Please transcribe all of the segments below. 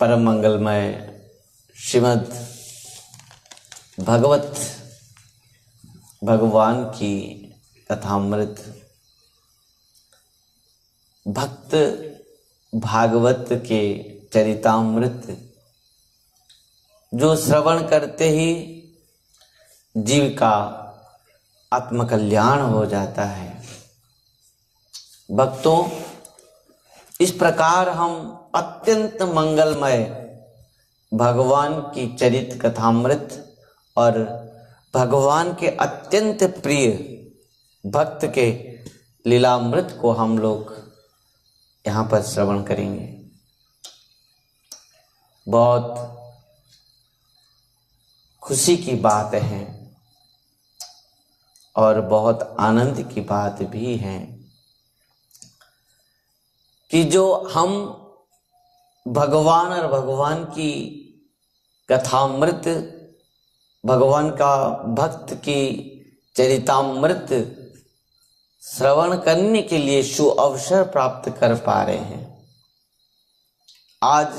परम मंगलमय श्रीमद् भगवत भगवान की कथामृत भक्त भागवत के चरितामृत जो श्रवण करते ही जीव का आत्मकल्याण हो जाता है। भक्तों, इस प्रकार हम अत्यंत मंगलमय भगवान की चरित कथामृत और भगवान के अत्यंत प्रिय भक्त के लीलामृत को हम लोग यहाँ पर श्रवण करेंगे। बहुत खुशी की बात है और बहुत आनंद की बात भी है कि जो हम भगवान और भगवान की कथामृत, भगवान का भक्त की चरितामृत श्रवण करने के लिए सुअवसर प्राप्त कर पा रहे हैं। आज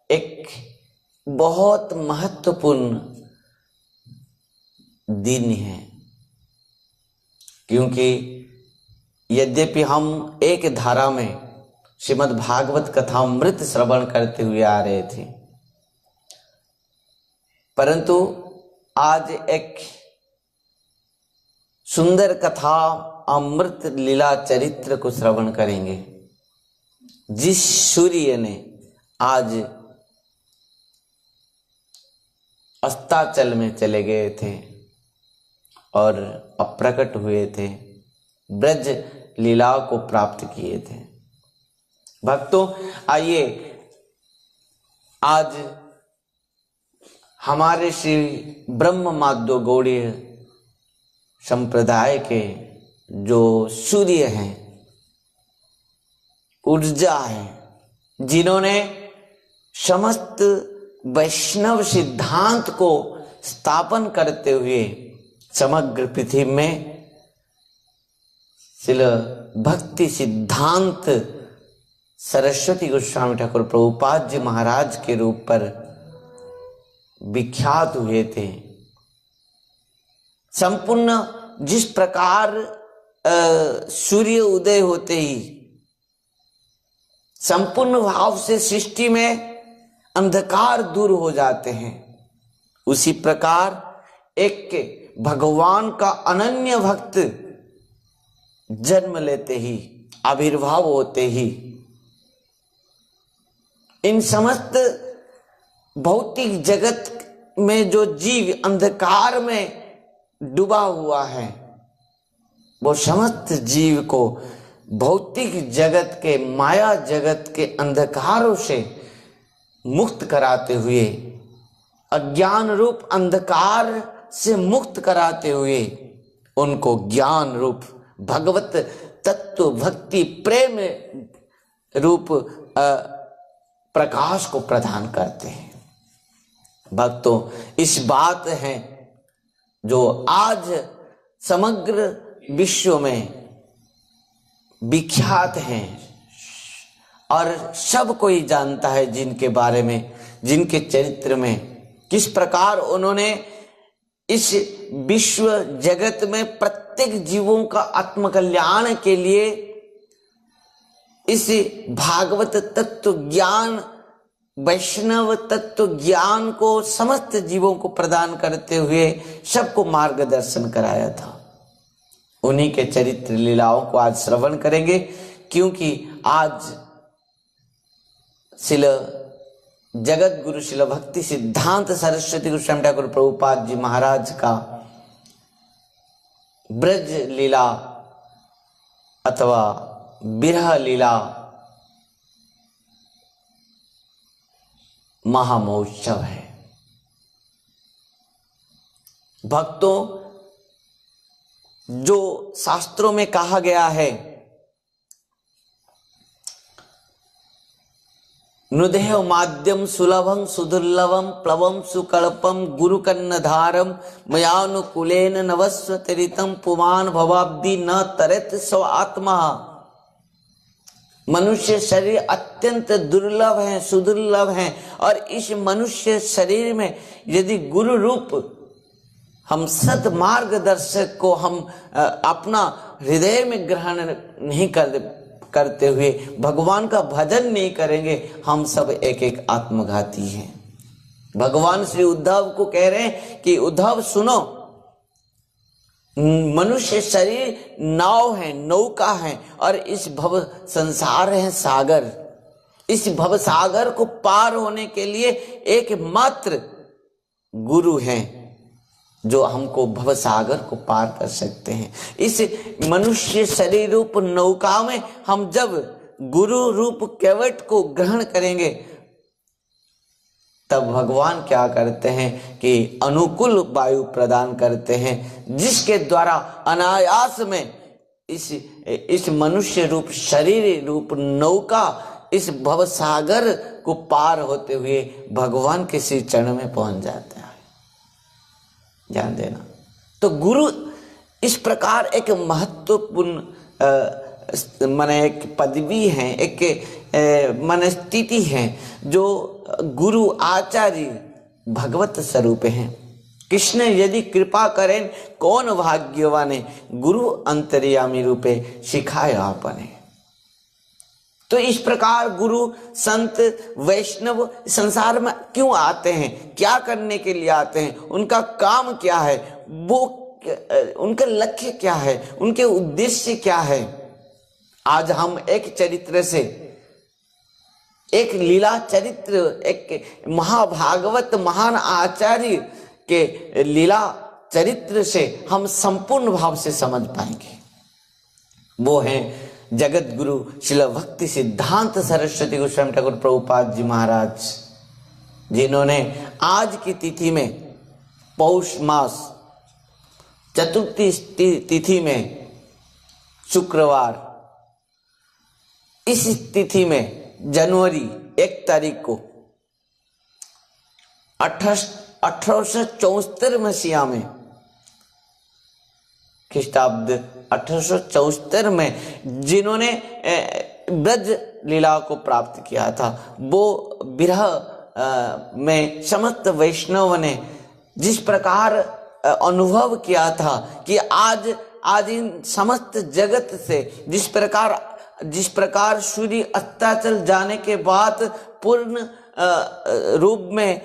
एक बहुत महत्वपूर्ण दिन है, क्योंकि यद्यपि हम एक धारा में श्रीमद् भागवत कथामृत श्रवण करते हुए आ रहे थे, परंतु आज एक सुंदर कथा अमृत लीला चरित्र को श्रवण करेंगे। जिस सूर्य ने आज अस्ताचल में चले गए थे और अप्रकट हुए थे, ब्रज लीला को प्राप्त किए थे। भक्तों, आइए आज हमारे श्री ब्रह्म माध्व गौड़ीय संप्रदाय के जो सूर्य हैं, ऊर्जा है, जिन्होंने समस्त वैष्णव सिद्धांत को स्थापन करते हुए समग्र पृथ्वी में शिल भक्ति सिद्धांत सरस्वती गोस्वामी ठाकुर प्रभुपाद जी महाराज के रूप पर विख्यात हुए थे। संपूर्ण जिस प्रकार सूर्य उदय होते ही संपूर्ण भाव से सृष्टि में अंधकार दूर हो जाते हैं, उसी प्रकार एक भगवान का अनन्य भक्त जन्म लेते ही, आविर्भाव होते ही इन समस्त भौतिक जगत में जो जीव अंधकार में डूबा हुआ है, वो समस्त जीव को भौतिक जगत के, माया जगत के अंधकारों से मुक्त कराते हुए, अज्ञान रूप अंधकार से मुक्त कराते हुए उनको ज्ञान रूप भगवत तत्व भक्ति प्रेम रूप प्रकाश को प्रदान करते हैं। भक्तों, इस बात है जो आज समग्र विश्व में विख्यात हैं और सब कोई जानता है, जिनके बारे में, जिनके चरित्र में किस प्रकार उन्होंने इस विश्व जगत में प्रत्येक जीवों का आत्मकल्याण के लिए इस भागवत तत्व ज्ञान, वैष्णव तत्व ज्ञान को समस्त जीवों को प्रदान करते हुए सबको मार्गदर्शन कराया था। उन्हीं के चरित्र लीलाओं को आज श्रवण करेंगे, क्योंकि आज शिल जगत गुरु शिल भक्ति सिद्धांत सरस्वती गोस्वामी ठाकुर प्रभुपाद जी महाराज का ब्रज लीला अथवा बिरह लीला महामहोत्सव है। भक्तों, जो शास्त्रों में कहा गया है, नुदेह माध्यम सुलभं सुदुर्लभं प्लवं सुकल्पं गुरुकन्नधारं मयानुकूलेन नवस्वतरितं पुमान् भवाब्दि न तरेत स्व आत्मा। मनुष्य शरीर अत्यंत दुर्लभ है, सुदुर्लभ है। और इस मनुष्य शरीर में यदि गुरु रूप हम सद मार्गदर्शक को हम अपना हृदय में ग्रहण नहीं करते हुए भगवान का भजन नहीं करेंगे, हम सब एक एक आत्मघाती हैं। भगवान श्री उद्धव को कह रहे हैं कि उद्धव सुनो, मनुष्य शरीर नाव है, नौका है, और इस भव संसार है सागर। इस भव सागर को पार होने के लिए एकमात्र गुरु हैं जो हमको भव सागर को पार कर सकते हैं। इस मनुष्य शरीर रूप नौका में हम जब गुरु रूप केवट को ग्रहण करेंगे, तब भगवान क्या करते हैं कि अनुकूल वायु प्रदान करते हैं, जिसके द्वारा अनायास में इस मनुष्य रूप शरीर रूप नौका इस भव सागर को पार होते हुए भगवान के श्री चरण में पहुंच जाता है। ध्यान देना। तो गुरु इस प्रकार एक महत्वपूर्ण माने एक पदवी है, एक माने स्थिति है, जो गुरु आचार्य भगवत स्वरूप हैं। कृष्ण यदि कृपा करें कौन भाग्यवान है, गुरु अंतर्यामी रूपे सिखाए आपने। तो इस प्रकार गुरु संत वैष्णव संसार में क्यों आते हैं, क्या करने के लिए आते हैं, उनका काम क्या है, वो उनका लक्ष्य क्या है, उनके उद्देश्य क्या है। आज हम एक चरित्र से, एक लीला चरित्र, एक महाभागवत महान आचार्य के लीला चरित्र से हम संपूर्ण भाव से समझ पाएंगे। वो हैं जगत गुरु श्रील भक्ति सिद्धांत सरस्वती गोस्वामी ठाकुर प्रभुपाद जी महाराज, जिन्होंने आज की तिथि में पौष मास चतुर्थी तिथि में शुक्रवार, इस तिथि में जनवरी 1 तारीख को 1874 मसीहा में, ख्रीष्टाब्द 1874 में जिन्होंने ब्रज लीला को प्राप्त किया था, वो विरह में समस्त वैष्णव ने जिस प्रकार अनुभव किया था कि आज इन समस्त जगत से जिस प्रकार सूर्य अस्ताचल जाने के बाद पूर्ण रूप में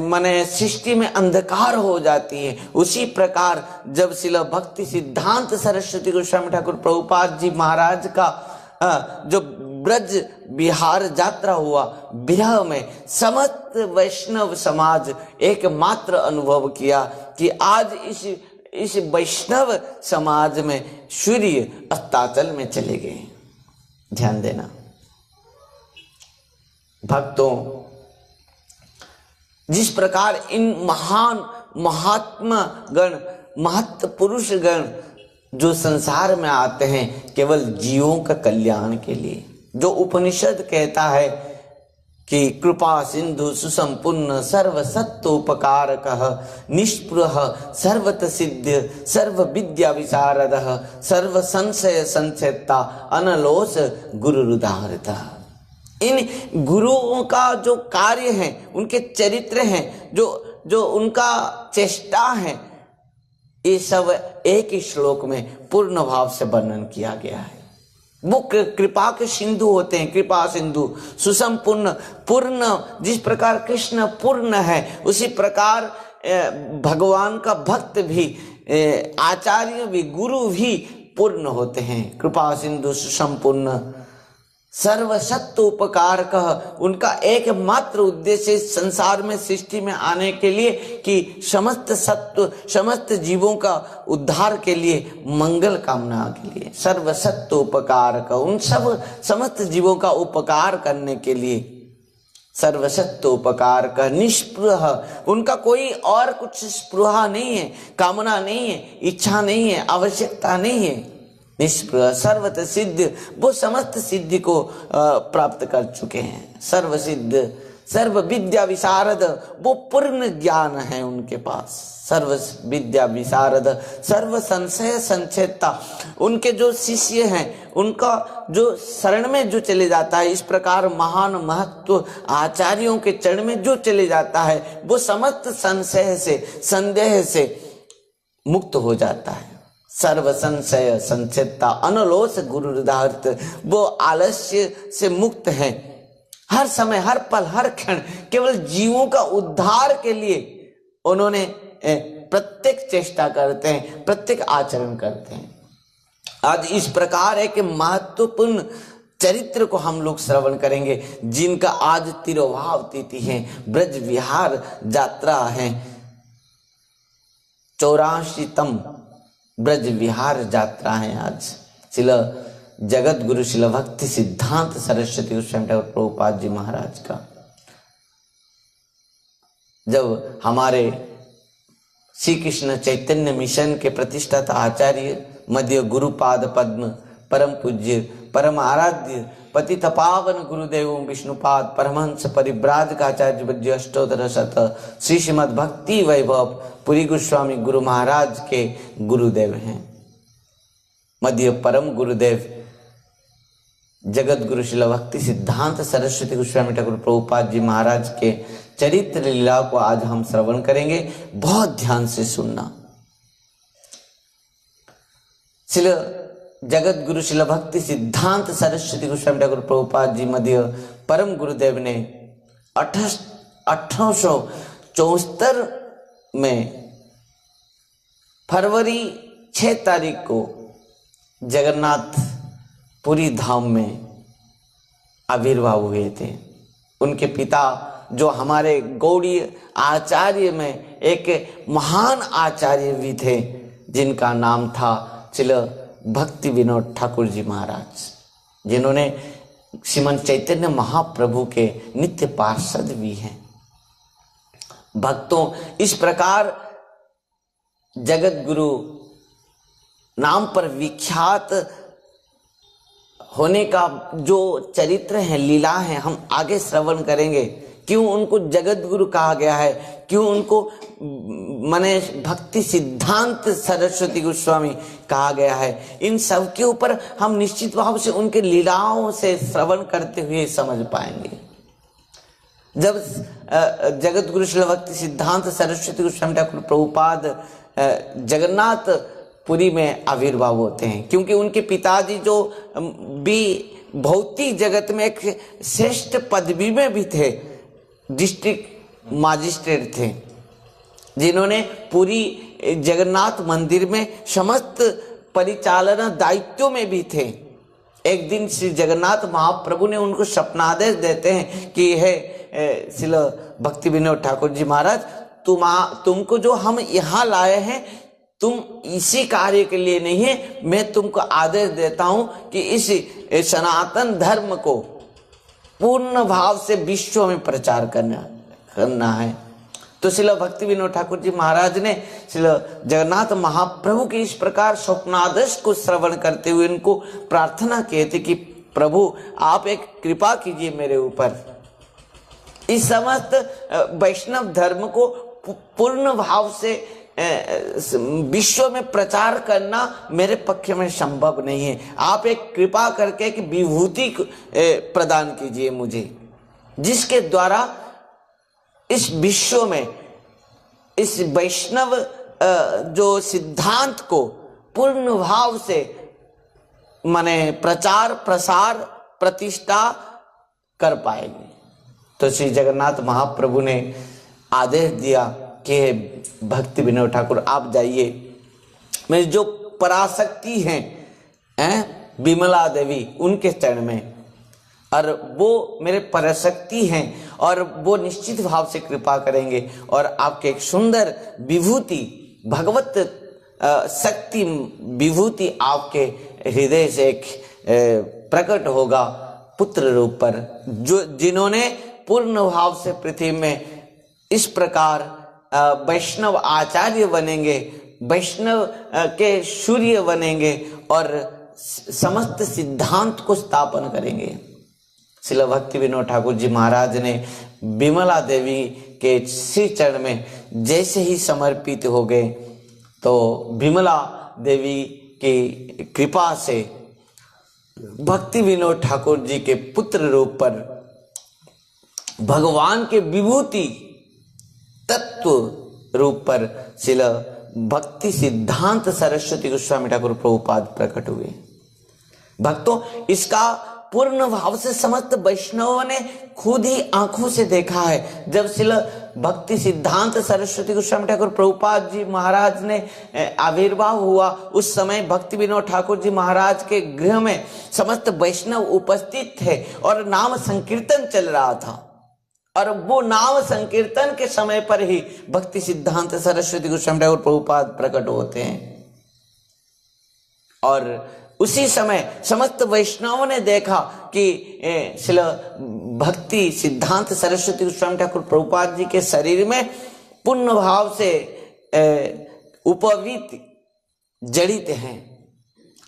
माने सृष्टि में अंधकार हो जाती है, उसी प्रकार जब श्रील भक्ति सिद्धांत सरस्वती गोस्वामी ठाकुर प्रभुपाद जी महाराज का जो ब्रज बिहार यात्रा हुआ, विरह में समस्त वैष्णव समाज एकमात्र अनुभव किया कि आज इस वैष्णव समाज में सूर्य अस्ताचल में चले गए। ध्यान देना भक्तों, जिस प्रकार इन महान महात्मा गण, महत् पुरुष गण जो संसार में आते हैं केवल जीवों का कल्याण के लिए, जो उपनिषद कहता है कि कृपा सिंधु सुसंपूर्ण सर्व सत्तोपकारकः निष्पृह सर्वत सिद्ध सर्व विद्या विशारदः सर्व संशय संचेता अनलोस गुरुरुदाहृतः। इन गुरुओं का जो कार्य है, उनके चरित्र हैं, जो उनका चेष्टा है, ये सब एक ही श्लोक में पूर्ण भाव से वर्णन किया गया है। वो कृपा के सिंधु होते हैं, कृपा सिंधु सुसंपूर्ण पूर्ण। जिस प्रकार कृष्ण पूर्ण है, उसी प्रकार भगवान का भक्त भी, आचार्य भी, गुरु भी पूर्ण होते हैं। कृपा सिंधु सुसंपूर्ण सर्व सत्य उपकार कह, उनका एकमात्र उद्देश्य संसार में सृष्टि में आने के लिए कि समस्त सत्व समस्त जीवों का उद्धार के लिए, मंगल कामना के लिए, सर्व सत्य उपकार का, उन सब समस्त जीवों का उपकार करने के लिए, सर्व सत्य उपकार का निष्पृह, उनका कोई और कुछ स्पृहा नहीं है, कामना नहीं है, इच्छा नहीं है, आवश्यकता नहीं है। निष्पृह सर्वत सिद्ध, वो समस्त सिद्धि को प्राप्त कर चुके हैं। सर्व सिद्ध सर्व विद्या विशारद, वो पूर्ण ज्ञान है उनके पास। सर्व विद्या विशारद, सर्व संशय संचेता, उनके जो शिष्य हैं उनका जो शरण में जो चले जाता है, इस प्रकार महान महत्व आचार्यों के चरण में जो चले जाता है, वो समस्त संशय से संदेह से मुक्त हो जाता है। सर्व संशय संचेता, अनलोस गुरु हृदयार्थ, वो आलस्य से मुक्त है। हर समय, हर पल, हर क्षण केवल जीवों का उद्धार के लिए उन्होंने प्रत्येक चेष्टा करते हैं, प्रत्येक आचरण करते हैं। आज इस प्रकार है कि महत्वपूर्ण चरित्र को हम लोग श्रवण करेंगे, जिनका आज तिरुभाव तिथि है, ब्रज विहार यात्रा है। 84तम ब्रज विहार यात्रा है आज शिल जगत गुरु शिल भक्ति सिद्धांत सरस्वती गोस्वामी ठाकुर प्रभुपाद जी महाराज का। जब हमारे श्री कृष्ण चैतन्य मिशन के प्रतिष्ठाता आचार्य मध्य गुरुपाद पद्म परम पूज्य परम आराध्य पतित पावन गुरुदेव विष्णुपाद परमहंस परिव्राजक आचार्य वज्य अष्टोत्तर शत श्री श्रीमद भक्ति वैभव पुरी गोस्वामी गुरु महाराज के गुरुदेव हैं। मध्य परम गुरुदेव जगत गुरु शिल भक्ति सिद्धांत सरस्वती गोस्वामी ठाकुर प्रभुपाद जी महाराज के चरित्र लीला को आज हम श्रवण करेंगे। बहुत ध्यान से सुनना। शिल जगत गुरु शिल भक्ति सिद्धांत सरस्वती गोस्वामी ठाकुर प्रभुपाद जी मध्य परम गुरुदेव ने 1874 में फरवरी 6 तारीख को जगन्नाथ पुरी धाम में आविर्भाव हुए थे। उनके पिता जो हमारे गौड़ीय आचार्य में एक महान आचार्य भी थे, जिनका नाम था श्रील भक्ति विनोद ठाकुर जी महाराज, जिन्होंने श्रीमन चैतन्य महाप्रभु के नित्य पार्षद भी हैं। भक्तों, इस प्रकार जगत गुरु नाम पर विख्यात होने का जो चरित्र है, लीला है, हम आगे श्रवण करेंगे। क्यों उनको जगत गुरु कहा गया है, क्यों उनको माने भक्ति सिद्धांत सरस्वती गोस्वामी कहा गया है, इन सब के ऊपर हम निश्चित भाव से उनके लीलाओं से श्रवण करते हुए समझ पाएंगे। जब जगत गुरु शिल भक्ति सिद्धांत सरस्वती गोस्वामी ठाकुर प्रभुपाद जगन्नाथ पुरी में आविर्भाव होते हैं, क्योंकि उनके पिताजी जो भी भौतिक जगत में एक श्रेष्ठ पदवी में भी थे, डिस्ट्रिक्ट मजिस्ट्रेट थे, जिन्होंने पूरी जगन्नाथ मंदिर में समस्त परिचालन दायित्व में भी थे। एक दिन श्री जगन्नाथ महाप्रभु ने उनको स्वप्नादेश देते हैं कि हे श्रील भक्ति विनोद ठाकुर जी महाराज, तुमको जो हम यहाँ लाए हैं, तुम इसी कार्य के लिए नहीं है, मैं तुमको आदेश देता हूं कि इस सनातन धर्म को पूर्ण भाव से विश्व में प्रचार करना है। तो श्रील भक्ति विनोद ठाकुर जी महाराज ने श्रील जगन्नाथ महाप्रभु के इस प्रकार स्वप्नादेश को श्रवण करते हुए उनको प्रार्थना किए थे कि प्रभु आप एक कृपा कीजिए मेरे ऊपर, इस समस्त वैष्णव धर्म को पूर्ण भाव से विश्व में प्रचार करना मेरे पक्ष में संभव नहीं है, आप एक कृपा करके एक विभूति प्रदान कीजिए मुझे, जिसके द्वारा इस विश्व में इस वैष्णव जो सिद्धांत को पूर्ण भाव से माने प्रचार प्रसार प्रतिष्ठा कर पाएगी। तो श्री जगन्नाथ महाप्रभु ने आदेश दिया कि भक्ति विनोद ठाकुर आप जाइए, मेरी जो पराशक्ति हैं विमला देवी उनके चरण में, और वो मेरे पराशक्ति हैं और वो निश्चित भाव से कृपा करेंगे और आपके एक सुंदर विभूति भगवत शक्ति विभूति आपके हृदय से एक प्रकट होगा पुत्र रूप पर, जो जिन्होंने पूर्ण भाव से पृथ्वी में इस प्रकार वैष्णव आचार्य बनेंगे, वैष्णव के सूर्य बनेंगे और समस्त सिद्धांत को स्थापन करेंगे। श्रील भक्ति विनोद ठाकुर जी महाराज ने विमला देवी के श्री चरण में जैसे ही समर्पित हो गए तो विमला देवी की कृपा से भक्ति विनोद ठाकुर जी के पुत्र रूप पर भगवान के विभूति तत्व रूप पर श्रील भक्ति सिद्धांत सरस्वती गोस्वामी ठाकुर प्रभुपाद प्रकट हुए। भक्तों, इसका पूर्ण भाव से समस्त वैष्णवों ने खुद ही आंखों से देखा है। जब श्रील भक्ति सिद्धांत सरस्वती गोस्वामी ठाकुर प्रभुपाद जी महाराज ने आविर्भाव हुआ, उस समय भक्ति विनोद ठाकुर जी महाराज के गृह में समस्त वैष्णव उपस्थित थे और नाम संकीर्तन चल रहा था। और वो नाम संकीर्तन के समय पर ही भक्ति सिद्धांत सरस्वती गोस्वामी ठाकुर प्रभुपाद प्रकट होते हैं। और उसी समय समस्त वैष्णवों ने देखा कि श्रील भक्ति सिद्धांत सरस्वती गोस्वामी ठाकुर प्रभुपाद जी के शरीर में पूर्ण भाव से उपवीत जड़ित हैं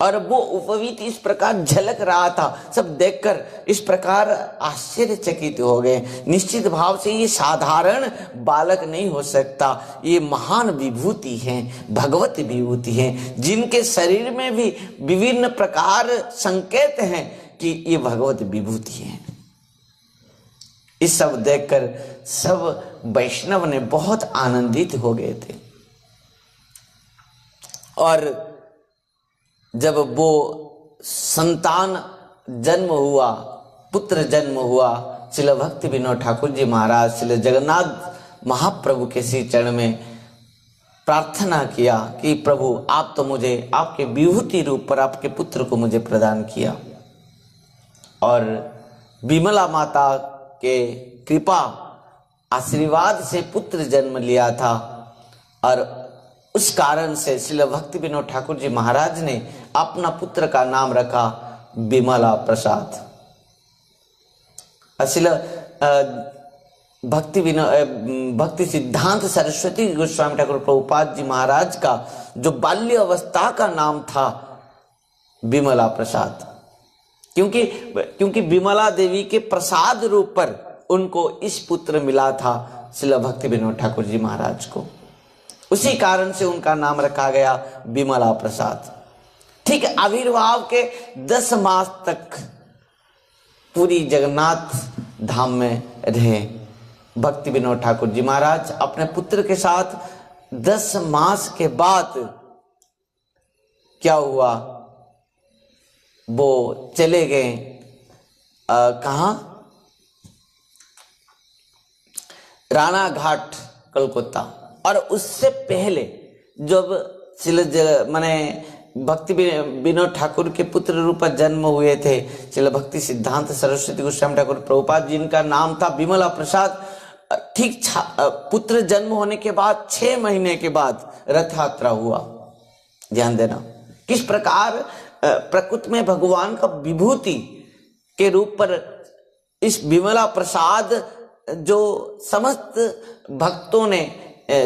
और वो उपवीत इस प्रकार झलक रहा था। सब देखकर इस प्रकार आश्चर्यचकित हो गए। निश्चित भाव से ये साधारण बालक नहीं हो सकता, ये महान विभूति हैं, भगवत विभूति हैं, जिनके शरीर में भी विभिन्न प्रकार संकेत हैं कि ये भगवत विभूति हैं। इस सब देखकर सब वैष्णव ने बहुत आनंदित हो गए थे। और जब वो संतान जन्म हुआ, पुत्र जन्म हुआ, श्रील भक्ति विनोद ठाकुर जी महाराज श्रील जगन्नाथ महाप्रभु के श्री चरण में प्रार्थना किया कि प्रभु आप तो मुझे आपके विभूति रूप पर आपके पुत्र को मुझे प्रदान किया। और विमला माता के कृपा आशीर्वाद से पुत्र जन्म लिया था और उस कारण से श्रील भक्ति विनोद ठाकुर जी महाराज ने अपना पुत्र का नाम रखा विमला प्रसाद। श्रील भक्ति सिद्धांत सरस्वती गोस्वामी ठाकुर प्रभुपाद जी महाराज का जो बाल्य अवस्था का नाम था विमला प्रसाद, क्योंकि विमला देवी के प्रसाद रूप पर उनको इस पुत्र मिला था श्रील भक्ति विनोद ठाकुर जी महाराज को। उसी कारण से उनका नाम रखा गया विमला प्रसाद। ठीक है, आविर्भाव के 10 मास तक पूरी जगन्नाथ धाम में रहे भक्ति विनोद ठाकुर जी महाराज अपने पुत्र के साथ। 10 मास के बाद क्या हुआ, वो चले गए कहाँ, राणा घाट कलकत्ता। और उससे पहले जब माने भक्ति विनोद ठाकुर के पुत्र रूप में जन्म हुए थे श्रील भक्ति सिद्धांत सरस्वती गोस्वामी ठाकुर प्रभुपाद, जिनका नाम था विमला प्रसाद, ठीक पुत्र जन्म होने के बाद 6 महीने के बाद रथ यात्रा हुआ। ध्यान देना किस प्रकार प्रकृति में भगवान का विभूति के रूप पर इस विमला प्रसाद जो समस्त भक्तों ने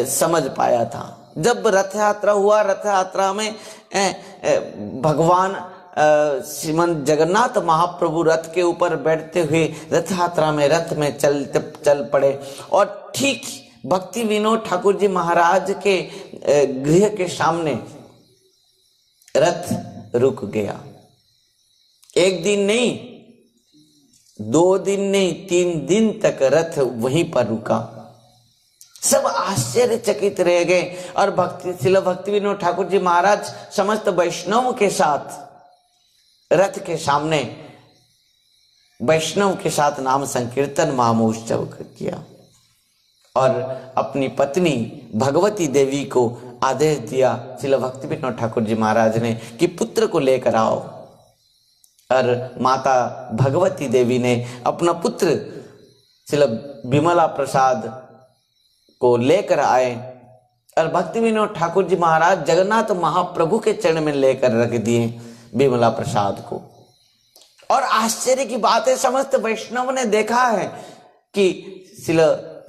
समझ पाया था। जब रथ यात्रा हुआ, रथ यात्रा में भगवान श्रीमन जगन्नाथ महाप्रभु रथ के ऊपर बैठते हुए रथ यात्रा में रथ में चल पड़े और ठीक भक्ति विनोद ठाकुर जी महाराज के गृह के सामने रथ रुक गया। 1 दिन नहीं, 2 दिन नहीं, 3 दिन तक रथ वहीं पर रुका। सब आश्चर्यचकित रह गए और श्रील भक्ति विनोद ठाकुर जी महाराज समस्त वैष्णव के साथ रथ के सामने वैष्णव के साथ नाम संकीर्तन महामहोत्सव किया और अपनी पत्नी भगवती देवी को आदेश दिया श्रील भक्ति विनोद ठाकुर जी महाराज ने कि पुत्र को लेकर आओ। और माता भगवती देवी ने अपना पुत्र श्रील विमला प्रसाद को लेकर आए और भक्ति विनोद ठाकुर जी महाराज जगन्नाथ महाप्रभु के चरण में लेकर रख दिए विमला प्रसाद को। और आश्चर्य की बात है, समस्त वैष्णव ने देखा है कि श्रील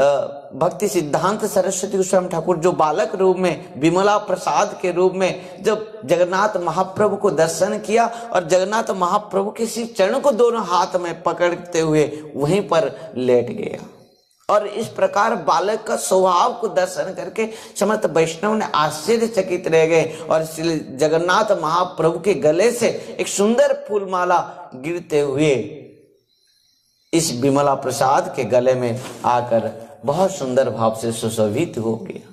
भक्ति सिद्धांत सरस्वती गोस्वामी ठाकुर जो बालक रूप में विमला प्रसाद के रूप में जब जगन्नाथ महाप्रभु को दर्शन किया और जगन्नाथ महाप्रभु के श्री चरण को दोनों हाथ में पकड़ते हुए वहीं पर लेट गया। और इस प्रकार बालक का स्वभाव को दर्शन करके समस्त वैष्णव ने आश्चर्यचकित रह गए और श्री जगन्नाथ महाप्रभु के गले से एक सुंदर फूलमाला गिरते हुए इस विमला प्रसाद के गले में आकर बहुत सुंदर भाव से सुशोभित हो गया।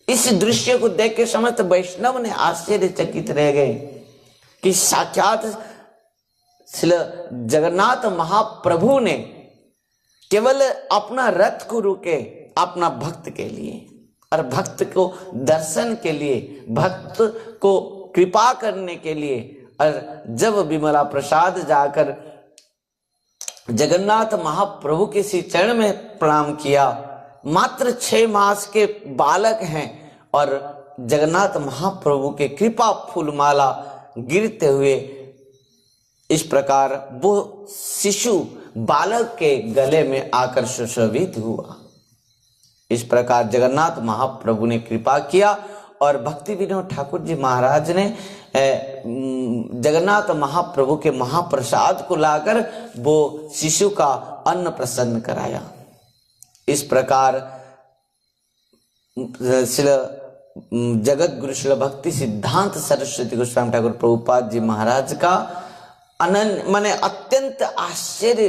इस दृश्य को देख के समस्त वैष्णव ने आश्चर्यचकित रह गए कि साक्षात श्री जगन्नाथ महाप्रभु ने केवल अपना रथ को रुके अपना भक्त के लिए और भक्त को दर्शन के लिए, भक्त को कृपा करने के लिए। और जब विमला प्रसाद जाकर जगन्नाथ महाप्रभु के श्री चरण में प्रणाम किया, मात्र 6 मास के बालक हैं और जगन्नाथ महाप्रभु के कृपा फूलमाला गिरते हुए इस प्रकार वो शिशु बालक के गले में आकर सुशोभित हुआ। इस प्रकार जगन्नाथ महाप्रभु ने कृपा किया और भक्ति विनोद ठाकुर जी महाराज ने जगन्नाथ महाप्रभु के महाप्रसाद को लाकर वो शिशु का अन्न प्रसन्न कराया। इस प्रकार जगत गुरु श्री भक्ति सिद्धांत सरस्वती गोस्वामी ठाकुर प्रभुपाद जी महाराज का अनन्य माने अत्यंत आश्चर्य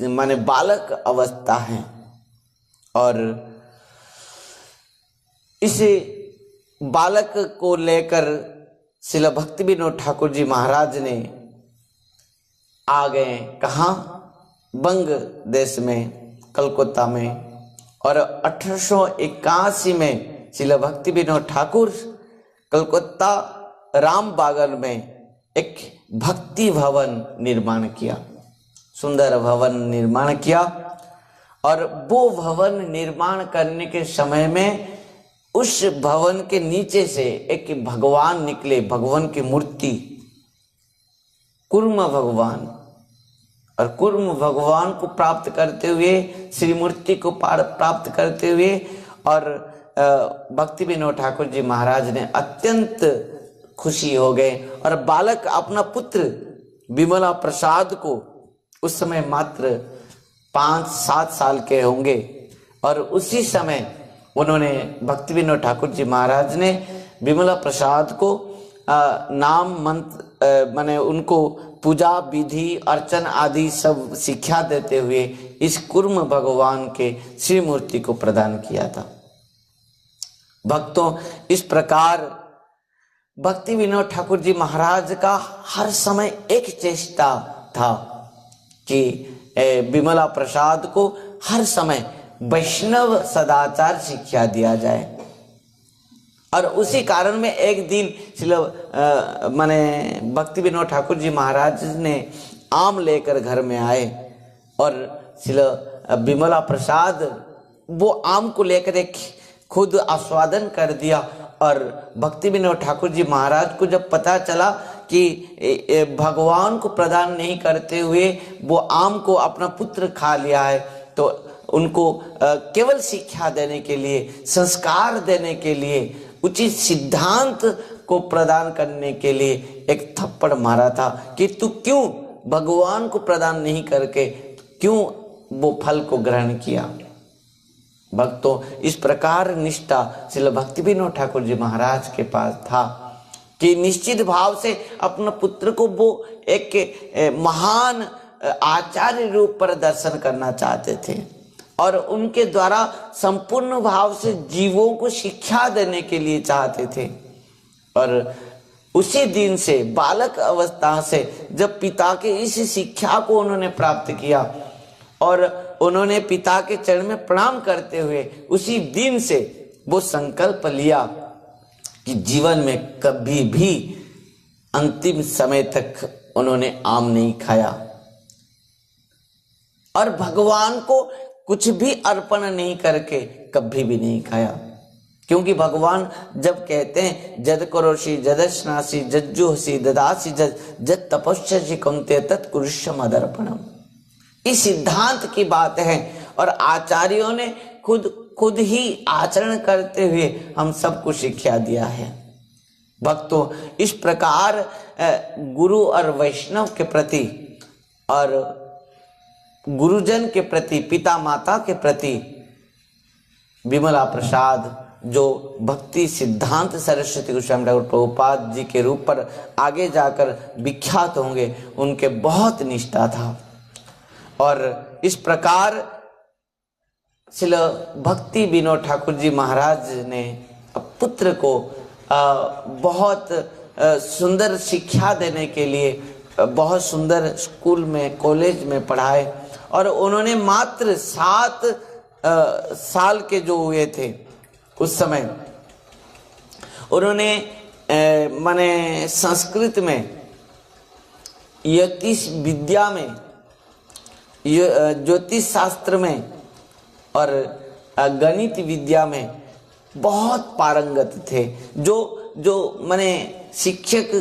माने बालक अवस्था है। और इस बालक को लेकर श्रील भक्ति विनोद ठाकुर जी महाराज ने आ गए कहाँ, बंग देश में, कलकत्ता में। और 1881 में श्रील भक्ति विनोद ठाकुर कलकत्ता रामबागर में एक भक्ति भवन निर्माण किया, सुंदर भवन निर्माण किया। और वो भवन निर्माण करने के समय में उस भवन के नीचे से एक भगवान निकले, भगवान की मूर्ति, कूर्म भगवान। और कूर्म भगवान को प्राप्त करते हुए, श्री मूर्ति को प्राप्त करते हुए और भक्ति विनोद ठाकुर जी महाराज ने अत्यंत खुशी हो गए। और बालक अपना पुत्र विमला प्रसाद को उस समय मात्र 5-7 साल के होंगे और उसी समय उन्होंने भक्ति विनोद ठाकुर जी महाराज ने विमला प्रसाद को नाम मंत्र माने उनको पूजा विधि अर्चन आदि सब शिक्षा देते हुए इस कूर्म भगवान के श्री मूर्ति को प्रदान किया था। भक्तों, इस प्रकार भक्ति विनोद ठाकुर जी महाराज का हर समय एक चेष्टा था कि विमला प्रसाद को हर समय वैष्णव सदाचार शिक्षा दिया जाए। और उसी कारण में एक दिन माने भक्ति विनोद ठाकुर जी महाराज ने आम लेकर घर में आए और विमला प्रसाद वो आम को लेकर एक खुद आस्वादन कर दिया। और भक्ति विनोद ठाकुर जी महाराज को जब पता चला कि भगवान को प्रदान नहीं करते हुए वो आम को अपना पुत्र खा लिया है, तो उनको केवल शिक्षा देने के लिए, संस्कार देने के लिए, उचित सिद्धांत को प्रदान करने के लिए एक थप्पड़ मारा था कि तू क्यों भगवान को प्रदान नहीं करके क्यों वो फल को ग्रहण किया। भक्तों, इस प्रकार निष्ठा श्री भक्ति विनोद ठाकुर जी महाराज के पास था कि निश्चित भाव से अपने पुत्र को वो एक महान आचार्य रूप पर दर्शन करना चाहते थे और उनके द्वारा संपूर्ण भाव से जीवों को शिक्षा देने के लिए चाहते थे। और उसी दिन से, बालक अवस्था से जब पिता के इस शिक्षा को उन्होंने प्राप्त किया और उन्होंने पिता के चरण में प्रणाम करते हुए उसी दिन से वो संकल्प लिया कि जीवन में कभी भी अंतिम समय तक उन्होंने आम नहीं खाया और भगवान को कुछ भी अर्पण नहीं करके कभी भी नहीं खाया। क्योंकि भगवान जब कहते हैं जद करोषि जदश्नासी जज्जुहसी ददासी जद तपस्या कौन्तेय तत्कुरुष्य मदर्पणम, इस सिद्धांत की बात है। और आचार्यों ने खुद ही आचरण करते हुए हम सबको शिक्षा दिया है। भक्तों, इस प्रकार गुरु और वैष्णव के प्रति और गुरुजन के प्रति, पिता माता के प्रति विमला प्रसाद जो भक्ति सिद्धांत सरस्वती गोस्वामी ठाकुर प्रभुपाद जी के रूप पर आगे जाकर विख्यात होंगे, उनके बहुत निष्ठा था। और इस प्रकार श्रील भक्ति विनोद ठाकुर जी महाराज ने पुत्र को बहुत सुंदर शिक्षा देने के लिए बहुत सुंदर स्कूल में, कॉलेज में पढ़ाए। और उन्होंने मात्र 7 साल के जो हुए थे उस समय, उन्होंने माने संस्कृत में, ज्योतिष विद्या में, ज्योतिष शास्त्र में और गणित विद्या में बहुत पारंगत थे। जो माने शिक्षक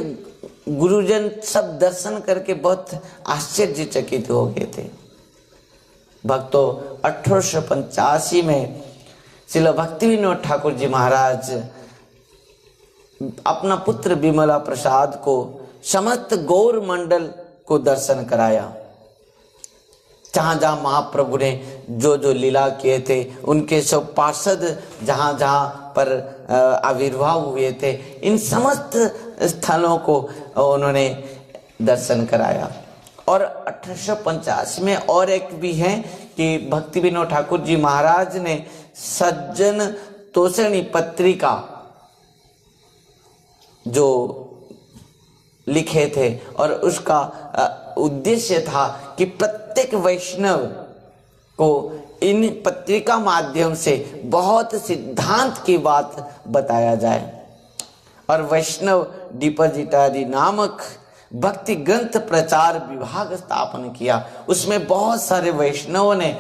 गुरुजन सब दर्शन करके बहुत आश्चर्यचकित हो गए थे। भक्तों, 1885 में श्रील भक्ति विनोद ठाकुर जी महाराज अपना पुत्र विमला प्रसाद को समस्त गौर मंडल को दर्शन कराया। जहां जहां महाप्रभु ने जो जो लीला किए थे, उनके सब पार्षद जहां जहां पर आविर्भाव हुए थे, इन समस्त स्थलों को उन्होंने दर्शन कराया। और 1885 में और एक भी है कि भक्ति विनोद ठाकुर जी महाराज ने सज्जन तोषणी पत्रिका जो लिखे थे, और उसका उद्देश्य था कि प्रत्येक वैष्णव को इन पत्रिका माध्यम से बहुत सिद्धांत की बात बताया जाए। और वैष्णव डिपॉजिटरी नामक भक्ति ग्रंथ प्रचार विभाग स्थापन किया। उसमें बहुत सारे वैष्णवों ने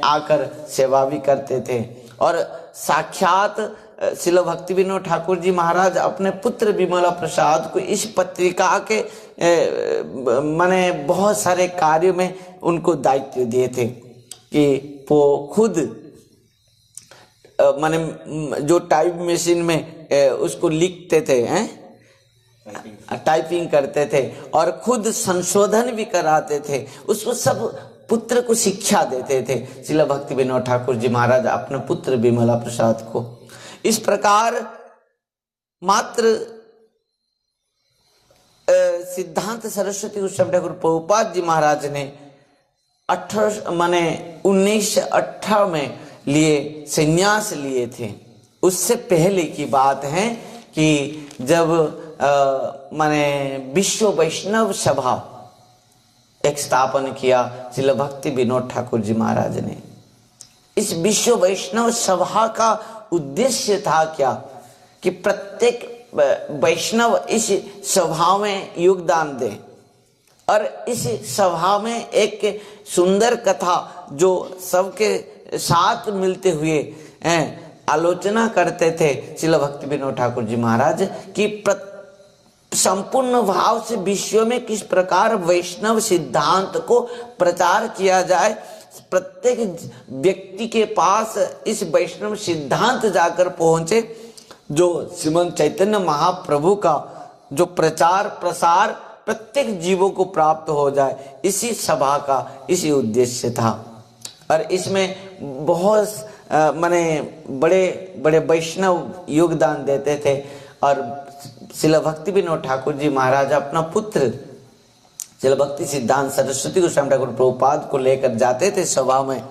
आकर सेवा भी करते थे। और साक्षात श्रील भक्ति विनोद ठाकुर जी महाराज अपने पुत्र विमला प्रसाद को इस पत्रिका के माने बहुत सारे कार्यों में उनको दायित्व दिए थे कि वो खुद माने जो टाइप मशीन में उसको लिखते थे, टाइपिंग करते थे और खुद संशोधन भी कराते थे, उसको सब पुत्र को शिक्षा देते थे श्रील भक्ति विनोद ठाकुर जी महाराज अपने पुत्र विमला प्रसाद को। इस प्रकार मात्र सिद्धांत सरस्वती गोस्वामी ठाकुर प्रभुपाद जी महाराज ने 1918 में लिए संन्यास लिए थे। उससे पहले की बात है कि जब विश्व वैष्णव सभा एक स्थापन किया श्रील भक्ति विनोद ठाकुर जी महाराज ने। इस विश्व वैष्णव सभा का उद्देश्य था क्या कि प्रत्येक वैष्णव इस सभा में योगदान दे और इस सभा में एक सुंदर कथा जो सबके साथ मिलते हुए आलोचना करते थे श्रील भक्ति विनोद ठाकुर जी महाराज की संपूर्ण भाव से विश्व में किस प्रकार वैष्णव सिद्धांत को प्रचार किया जाए, प्रत्येक व्यक्ति के पास इस वैष्णव सिद्धांत जाकर पहुंचे, जो श्रीमद् चैतन्य महाप्रभु का जो प्रचार प्रसार प्रत्येक जीवों को प्राप्त हो जाए, इसी सभा का इसी उद्देश्य था। और इसमें बहुत बड़े बड़े वैष्णव योगदान देते थे। और श्रील भक्ति विनोद ठाकुर जी महाराज अपना पुत्र श्रील भक्ति सिद्धांत सरस्वती गोस्वामी ठाकुर प्रभुपाद को लेकर जाते थे सभा में,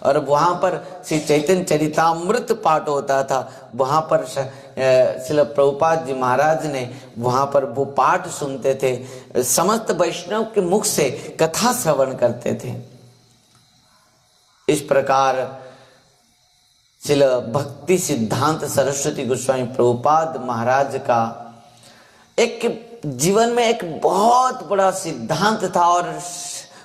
और वहां पर श्री चैतन्य चरितामृत पाठ होता था। वहां पर श्रील प्रभुपाद जी महाराज ने वहां पर वो पाठ सुनते थे, समस्त वैष्णव के मुख से कथा श्रवण करते थे। इस प्रकार श्रील भक्ति सिद्धांत सरस्वती गोस्वामी प्रभुपाद महाराज का एक जीवन में एक बहुत बड़ा सिद्धांत था, और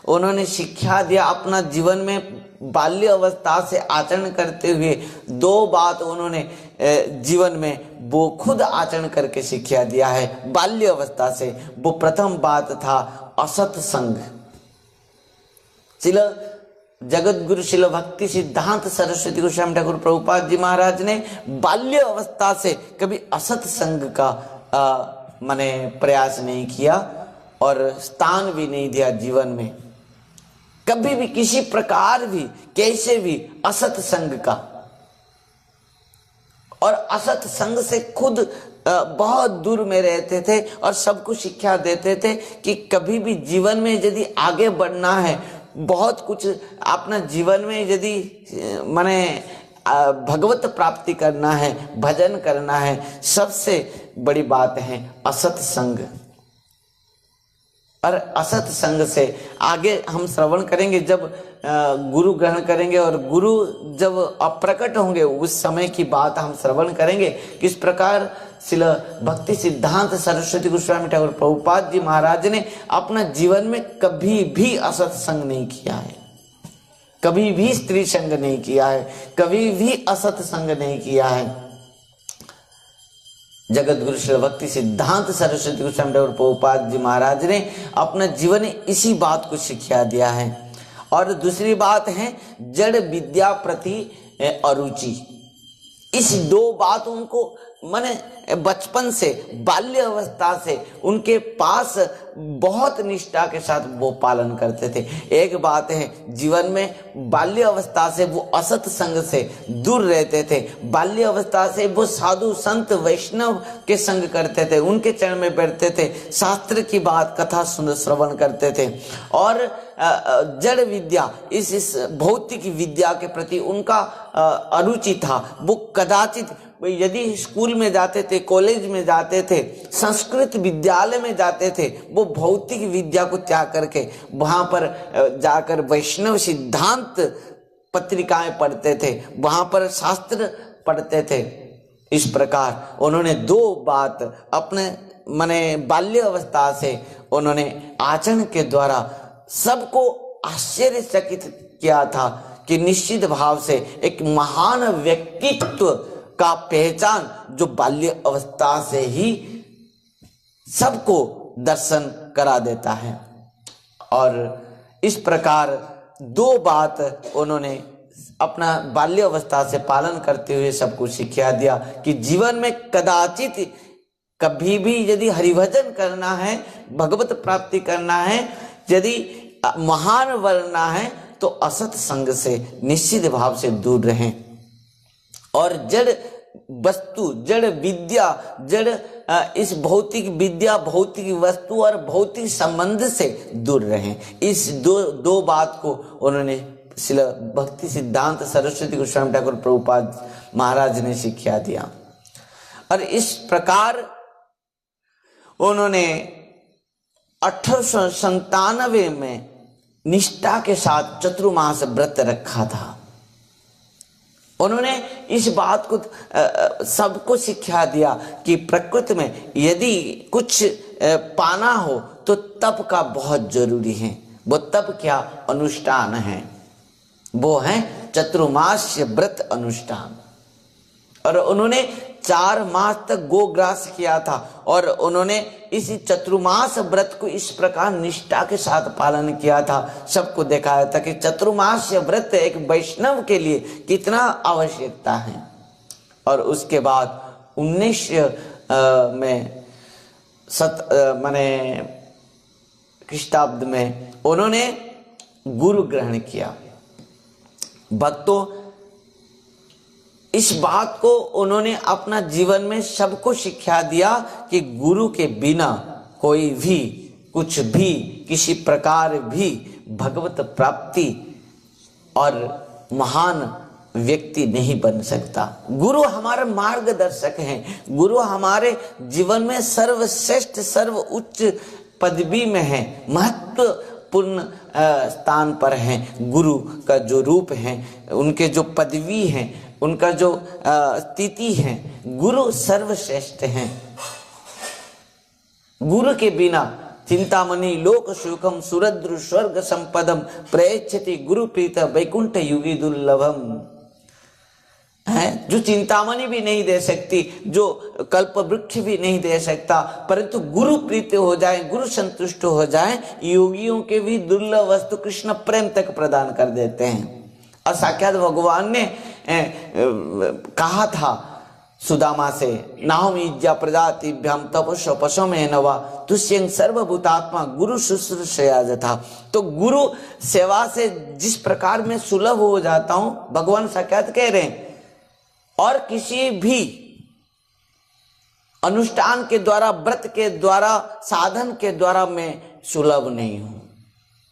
उन्होंने शिक्षा दिया। अपना जीवन में बाल्य अवस्था से आचरण करते हुए 2 बात उन्होंने जीवन में वो खुद आचरण करके शिक्षा दिया है बाल्य अवस्था से। वो प्रथम बात था असत संग। श्रील जगत गुरु शिल भक्ति सिद्धांत सरस्वती गोस्वामी ठाकुर प्रभुपाद जी महाराज ने बाल्य अवस्था से कभी असत संग का माने प्रयास नहीं किया और स्थान भी नहीं दिया जीवन में, कभी भी किसी प्रकार भी कैसे भी असत संग का। और असत संग से खुद बहुत दूर में रहते थे और सबको शिक्षा देते थे कि कभी भी जीवन में यदि आगे बढ़ना है, बहुत कुछ अपना जीवन में यदि माने भगवत प्राप्ति करना है, भजन करना है, सबसे बड़ी बात है असत संग। और असत संग से आगे हम श्रवण करेंगे, जब गुरु ग्रहण करेंगे और गुरु जब अप्रकट होंगे उस समय की बात हम श्रवण करेंगे, किस प्रकार श्रील भक्ति सिद्धांत सरस्वती गोस्वामी ठाकुर प्रभुपाद जी महाराज ने अपना जीवन में कभी भी असत संग नहीं किया है, कभी भी स्त्री संग नहीं किया है, कभी भी असत संग नहीं किया है। जगत गुरु श्री भक्ति सिद्धांत सरस्वती गोस्वामी ठाकुर प्रभुपाद जी महाराज ने अपना जीवन इसी बात को शिक्षा दिया है। और दूसरी बात है जड़ विद्या प्रति अरुचि। इस दो बात उनको माने बचपन से, बाल्य अवस्था से उनके पास बहुत निष्ठा के साथ वो पालन करते थे। एक बात है जीवन में बाल्य अवस्था से वो असत संग से दूर रहते थे, बाल्य अवस्था से वो साधु संत वैष्णव के संग करते थे, उनके चरण में बैठते थे, शास्त्र की बात कथा सुन श्रवण करते थे। और जड़ विद्या इस भौतिक विद्या के प्रति उनका अरुचि था। वो कदाचित यदि स्कूल में जाते थे, कॉलेज में जाते थे, संस्कृत विद्यालय में जाते थे, वो भौतिक विद्या को त्याग करके वहां पर जाकर वैष्णव सिद्धांत पत्रिकाएं पढ़ते थे, वहां पर शास्त्र पढ़ते थे। इस प्रकार उन्होंने दो बात अपने माने बाल्य अवस्था से उन्होंने आचरण के द्वारा सबको आश्चर्यचकित किया था कि निश्चित भाव से एक महान व्यक्तित्व का पहचान जो बाल्य अवस्था से ही सबको दर्शन करा देता है। और इस प्रकार दो बात उन्होंने अपना बाल्य अवस्था से पालन करते हुए सबको शिक्षा दिया कि जीवन में कदाचित कभी भी यदि हरिभजन करना है, भगवत प्राप्ति करना है, यदि महान बनना है तो असत संग से निश्चित भाव से दूर रहें और जड़ वस्तु, जड़ विद्या, जड़ इस भौतिक विद्या, भौतिक वस्तु और भौतिक संबंध से दूर रहें। इस दो बात को उन्होंने श्रील भक्ति सिद्धांत सरस्वती गोस्वामी ठाकुर प्रभुपाद महाराज ने शिक्षा दिया। और इस प्रकार उन्होंने 1897 में निष्ठा के साथ चतुर्मास व्रत रखा था। उन्होंने इस बात को सबको शिक्षा दिया कि प्रकृति में यदि कुछ पाना हो तो तप का बहुत जरूरी है। वो तप क्या? अनुष्ठान है, वो है चतुर्मास्य व्रत अनुष्ठान। और उन्होंने 4 मास तक गोग्रास किया था और उन्होंने इसी चतुर्मास व्रत को इस प्रकार निष्ठा के साथ पालन किया था, सबको दिखाया था कि चतुर्मास व्रत एक वैष्णव के लिए कितना आवश्यकता है। और उसके बाद 19 में माने ख्रीष्टाब्द में उन्होंने गुरु ग्रहण किया। भक्तों, इस बात को उन्होंने अपना जीवन में सबको शिक्षा दिया कि गुरु के बिना कोई भी कुछ भी किसी प्रकार भी भगवत प्राप्ति और महान व्यक्ति नहीं बन सकता। गुरु हमारे मार्गदर्शक हैं, गुरु हमारे जीवन में सर्वश्रेष्ठ सर्व उच्च पदवी में है, महत्वपूर्ण स्थान पर हैं। गुरु का जो रूप है, उनके जो पदवी हैं, उनका जो स्थिति है, गुरु सर्वश्रेष्ठ हैं। गुरु के बिना चिंतामणि लोक सुखम सुरद्रु स्वर्ग संपदम प्रयच्छति गुरु प्रीत वैकुंठ युगी दुर्लभम। है, जो चिंतामणि भी नहीं दे सकती, जो कल्प वृक्ष भी नहीं दे सकता, परंतु गुरु प्रीत हो जाए, गुरु संतुष्ट हो जाए, योगियों के भी दुर्लभ वस्तु कृष्ण प्रेम तक प्रदान कर देते हैं। और साक्षात भगवान ने कहा था सुदामा से, नाहम इज्जा प्रजातिभ्याम तपस्व पशो में नवा तुष्यं सर्वभूतात्मा गुरु शुश्रूषया जथा। तो गुरु सेवा से जिस प्रकार में सुलभ हो जाता हूं, भगवान साक्षात कह रहे हैं, और किसी भी अनुष्ठान के द्वारा, व्रत के द्वारा, साधन के द्वारा मैं सुलभ नहीं हूं।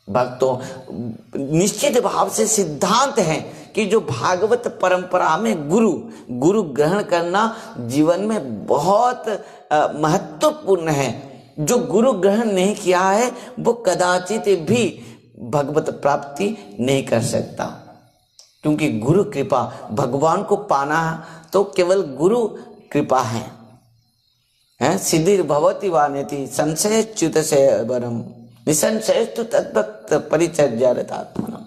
भक्तों, निश्चित भाव से सिद्धांत है कि जो भागवत परंपरा में गुरु ग्रहण करना जीवन में बहुत महत्वपूर्ण है। जो गुरु ग्रहण नहीं किया है वो कदाचित भी भगवत प्राप्ति नहीं कर सकता, क्योंकि गुरु कृपा, भगवान को पाना तो केवल गुरु कृपा है। सिद्धिर भवति वानेति संशय च्युत से वरम निसंशयस्तु तद्भक्त परिचर्यारतात्मनम्।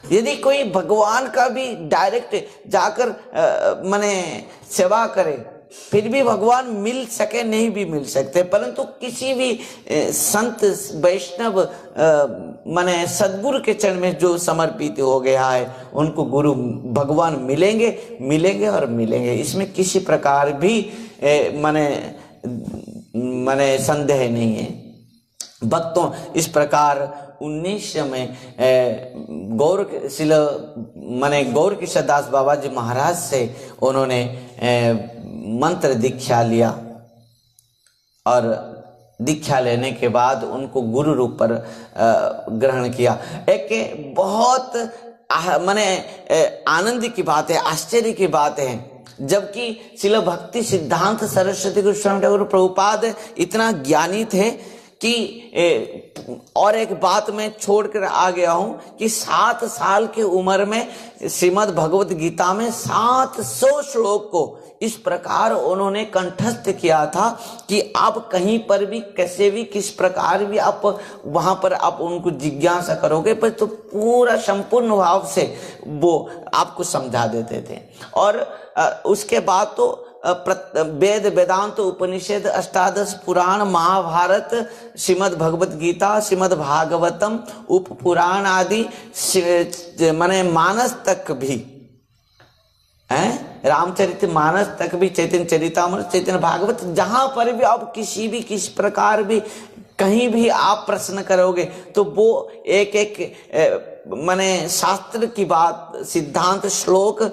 यदि कोई भगवान का भी डायरेक्ट जाकर माने सेवा करे, फिर भी भगवान मिल सके नहीं भी मिल सकते, परंतु किसी भी संत वैष्णव माने सदगुरु के चरण में जो समर्पित हो गया है, उनको गुरु भगवान मिलेंगे और मिलेंगे। इसमें किसी प्रकार भी माने संदेह नहीं है। भक्तों, इस प्रकार 19 में गौर किशोर दास बाबा जी महाराज से उन्होंने मंत्र दीक्षा लिया, और दीक्षा लेने के बाद उनको गुरु रूप पर ग्रहण किया। एक बहुत आनंद की बात है, आश्चर्य की बात है, जबकि श्रील भक्ति सिद्धांत सरस्वती गोस्वामी ठाकुर प्रभुपाद इतना ज्ञानी थे कि और एक बात मैं छोड़कर आ गया हूं कि 7 साल की उम्र में श्रीमद् भगवत गीता में 700 श्लोक को इस प्रकार उन्होंने कंठस्थ किया था कि आप कहीं पर भी कैसे भी किस प्रकार भी आप वहां पर आप उनको जिज्ञासा करोगे पर तो पूरा संपूर्ण भाव से वो आपको समझा देते थे। और उसके बाद तो वेद वेदांत उपनिषद अष्टादश पुराण महाभारत श्रीमद् भगवत गीता श्रीमद् भागवतम उप पुराण आदि माने मानस तक भी रामचरित मानस तक भी, चैतन्य चरितामृत, चैतन्य भागवत, जहां पर भी आप किस प्रकार भी कहीं भी आप प्रश्न करोगे तो वो एक एक माने शास्त्र की बात, सिद्धांत, श्लोक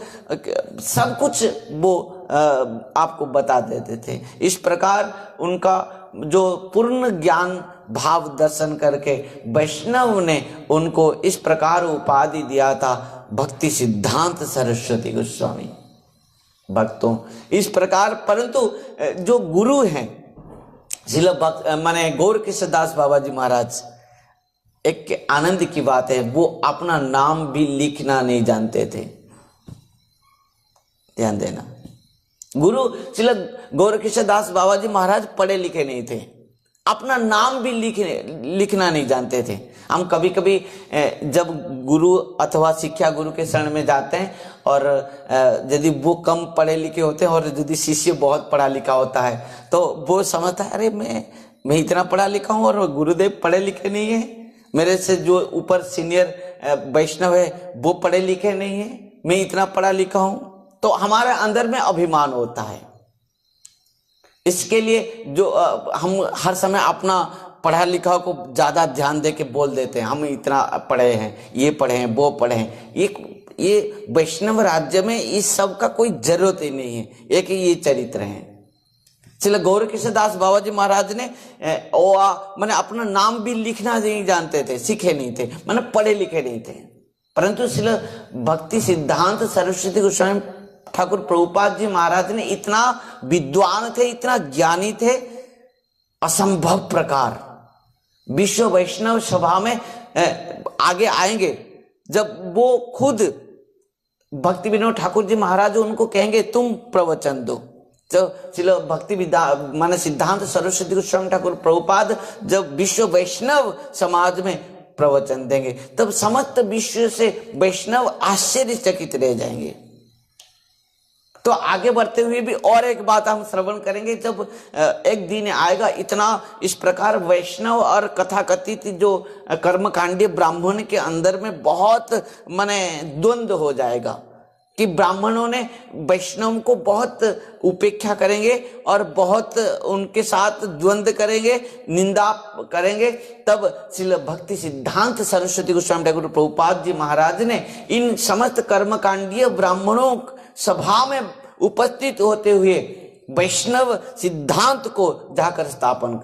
सब कुछ वो आपको बता देते थे। इस प्रकार उनका जो पूर्ण ज्ञान भाव दर्शन करके वैष्णव ने उनको इस प्रकार उपाधि दिया था, भक्ति सिद्धांत सरस्वती गोस्वामी। भक्तों, इस प्रकार परंतु जो गुरु हैं श्रील माने गौर किशोर दास बाबा जी महाराज, एक आनंद की बात है, वो अपना नाम भी लिखना नहीं जानते थे। ध्यान देना, गुरु श्रील गौर किशोर दास बाबा जी महाराज पढ़े लिखे नहीं थे, अपना नाम भी लिखना नहीं जानते थे। हम कभी कभी जब गुरु अथवा शिक्षा गुरु के शरण में जाते हैं और यदि वो कम पढ़े लिखे होते हैं और यदि शिष्य बहुत पढ़ा लिखा होता है तो वो समझता है अरे मैं इतना पढ़ा लिखा हूं और गुरुदेव पढ़े लिखे नहीं है, मेरे से जो ऊपर सीनियर वैष्णव है वो पढ़े लिखे नहीं है, मैं इतना पढ़ा लिखा हूं, तो हमारे अंदर में अभिमान होता है। इसके लिए जो हम हर समय अपना पढ़ा लिखा को ज्यादा ध्यान दे के बोल देते हैं, हम इतना पढ़े हैं, ये पढ़े हैं, वो पढ़े हैं। ये वैष्णव राज्य में इस सब का कोई जरूरत ही नहीं है, एक ही ये चरित्र है। श्रील गौर किशोर दास बाबा जी महाराज ने मैंने अपना नाम भी लिखना नहीं जानते थे, सीखे नहीं थे, मैंने पढ़े लिखे नहीं थे, परंतु श्रील भक्ति सिद्धांत सरस्वती गोस्वामी ठाकुर प्रभुपाद जी महाराज ने इतना विद्वान थे, इतना ज्ञानी थे, असंभव प्रकार। विश्व वैष्णव सभा में आगे आएंगे जब वो खुद भक्ति विनोद ठाकुर जी महाराज उनको कहेंगे तुम प्रवचन दो, तो चलो भक्ति माने सिद्धांत सरस्वती गोस्वामी ठाकुर प्रभुपाद जब विश्व वैष्णव समाज में प्रवचन देंगे तब समस्त विश्व से वैष्णव आश्चर्यचकित रह जाएंगे। तो आगे बढ़ते हुए भी और एक बात हम श्रवण करेंगे, जब एक दिन आएगा इतना इस प्रकार वैष्णव और कथाकथित जो कर्मकांडी ब्राह्मण के अंदर में बहुत माने द्वंद्व हो जाएगा कि ब्राह्मणों ने वैष्णव को बहुत उपेक्षा करेंगे और बहुत उनके साथ द्वंद्व करेंगे, निंदा करेंगे। तब श्रील भक्ति सिद्धांत सरस्वती गोस्वामी ठाकुर प्रभुपाद जी महाराज ने इन समस्त कर्मकांडीय ब्राह्मणों सभा में उपस्थित होते हुए वैष्णव सिद्धांत को जाकर स्थापन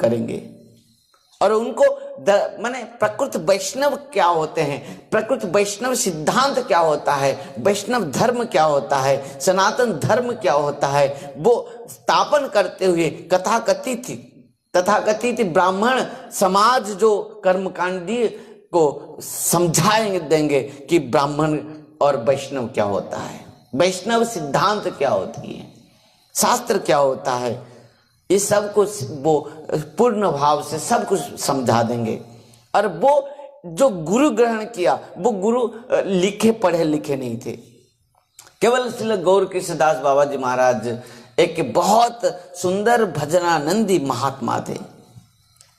करेंगे और उनको माने प्रकृत वैष्णव क्या होते हैं, प्रकृत वैष्णव सिद्धांत क्या होता है, वैष्णव धर्म क्या होता है, सनातन धर्म क्या होता है, वो स्थापन करते हुए तथाकथित ब्राह्मण समाज जो कर्मकांडी को समझाएंगे देंगे कि ब्राह्मण और वैष्णव क्या होता है, वैष्णव सिद्धांत क्या होती है, शास्त्र क्या होता है, ये सब कुछ वो पूर्ण भाव से सब कुछ समझा देंगे। और वो जो गुरु ग्रहण किया वो गुरु लिखे पढ़े लिखे नहीं थे, केवल श्री गौर कृष्णदास बाबा जी महाराज एक बहुत सुंदर भजनानंदी महात्मा थे।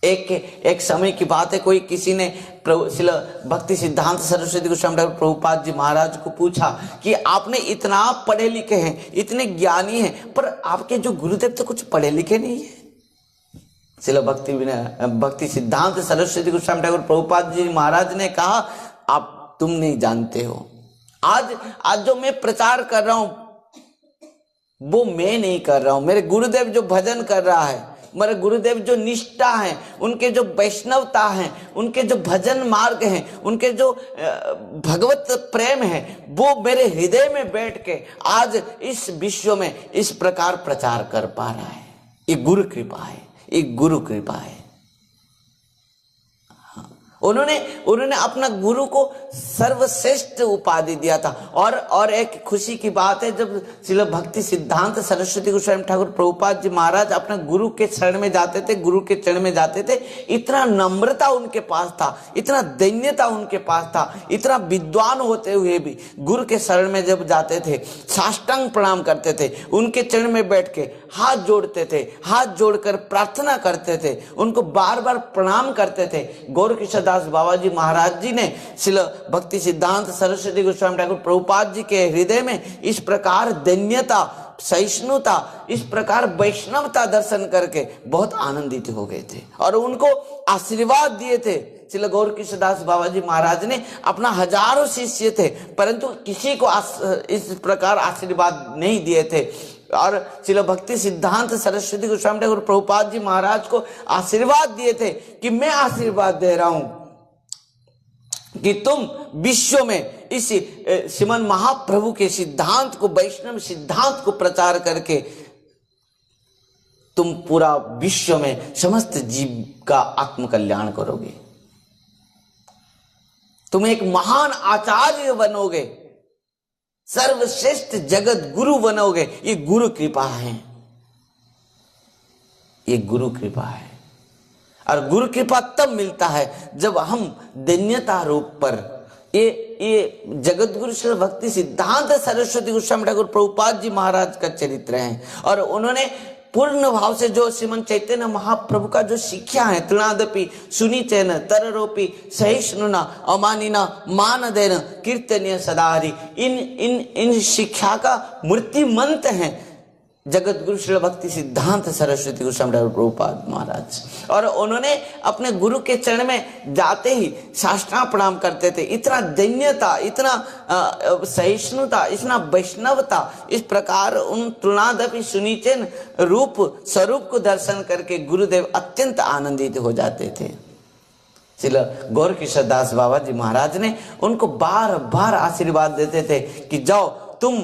एक समय की बात है, कोई किसी ने श्रील भक्ति सिद्धांत सरस्वती गोस्वामी ठाकुर प्रभुपाद जी महाराज को पूछा कि आपने इतना पढ़े लिखे हैं, इतने ज्ञानी हैं, पर आपके जो गुरुदेव तो कुछ पढ़े लिखे नहीं है। श्रील भक्ति सिद्धांत सरस्वती गोस्वामी ठाकुर प्रभुपाद जी महाराज ने कहा, आप तुम नहीं जानते हो, आज जो मैं प्रचार कर रहा हूं वो मैं नहीं कर रहा हूं, मेरे गुरुदेव जो भजन कर रहा है, मेरे गुरुदेव जो निष्ठा है, उनके जो वैष्णवता है, उनके जो भजन मार्ग हैं, उनके जो भगवत प्रेम है, वो मेरे हृदय में बैठ के आज इस विश्व में इस प्रकार प्रचार कर पा रहा है। ये गुरु कृपा है, ये गुरु कृपा है। उन्होंने अपना गुरु को सर्वश्रेष्ठ उपाधि दिया था। और एक खुशी की बात है, जब श्रील भक्ति सिद्धांत सरस्वती गोस्वामी ठाकुर प्रभुपाद जी महाराज अपने गुरु के शरण में जाते थे, गुरु के चरण में जाते थे, इतना नम्रता उनके पास था, इतना दैन्यता उनके पास था, इतना विद्वान होते हुए भी गुरु के शरण में जब जाते थे साष्टांग प्रणाम करते थे, उनके चरण में बैठ के हाथ जोड़ते थे, हाथ जोड़कर प्रार्थना करते थे, उनको बार बार प्रणाम करते थे। गौर कृष्णदास बाबा जी महाराज जी ने श्रील भक्ति सिद्धांत सरस्वती गोस्वामी ठाकुर प्रभुपाद जी के हृदय में इस प्रकार दैन्यता, सहिष्णुता, इस प्रकार वैष्णवता दर्शन करके बहुत आनंदित हो गए थे और उनको आशीर्वाद दिए थे। श्रील गौर कृष्णदास बाबा जी महाराज ने अपना हजारों शिष्य थे, परंतु किसी को इस प्रकार आशीर्वाद नहीं दिए थे। और श्रील भक्ति सिद्धांत सरस्वती गोस्वामी ठाकुर प्रभुपाद जी महाराज को आशीर्वाद दिए थे कि मैं आशीर्वाद दे रहा हूं कि तुम विश्व में इस श्रीमन महाप्रभु के सिद्धांत को, वैष्णव सिद्धांत को प्रचार करके तुम पूरा विश्व में समस्त जीव का आत्म कल्याण करोगे, तुम एक महान आचार्य बनोगे, सर्वश्रेष्ठ जगत गुरु बनोगे। ये गुरु कृपा है, ये गुरु कृपा है। और गुरु कृपा तब मिलता है जब हम दैन्यता रूप पर ये जगत गुरु श्री भक्ति सिद्धांत सरस्वती गोस्वामी ठाकुर प्रभुपाद जी महाराज का चरित्र है और उन्होंने पूर्ण भाव से जो श्रीमन चैतन्य महाप्रभु का जो शिक्षा है, तृणादपि सुनिचैन तररोपि सहिष्णुना अमानिना मानदेन कीर्तनीय सदाहरि, इन शिक्षा का मूर्ति मंत्र है जगत गुरु श्री भक्ति सिद्धांत सरस्वती गोस्वामी ठाकुर प्रभुपाद महाराज। और उन्होंने अपने गुरु के चरण में जाते ही साष्टांग प्रणाम करते थे। इतना दैन्यता, इतना सहिष्णुता, इतना वैष्णवता, इस प्रकार उन तृणादपि सुनिचैन रूप स्वरूप को दर्शन करके गुरुदेव अत्यंत आनंदित हो जाते थे। श्रील गौर कृष्णदास बाबा जी महाराज ने उनको बार बार आशीर्वाद देते थे कि जाओ तुम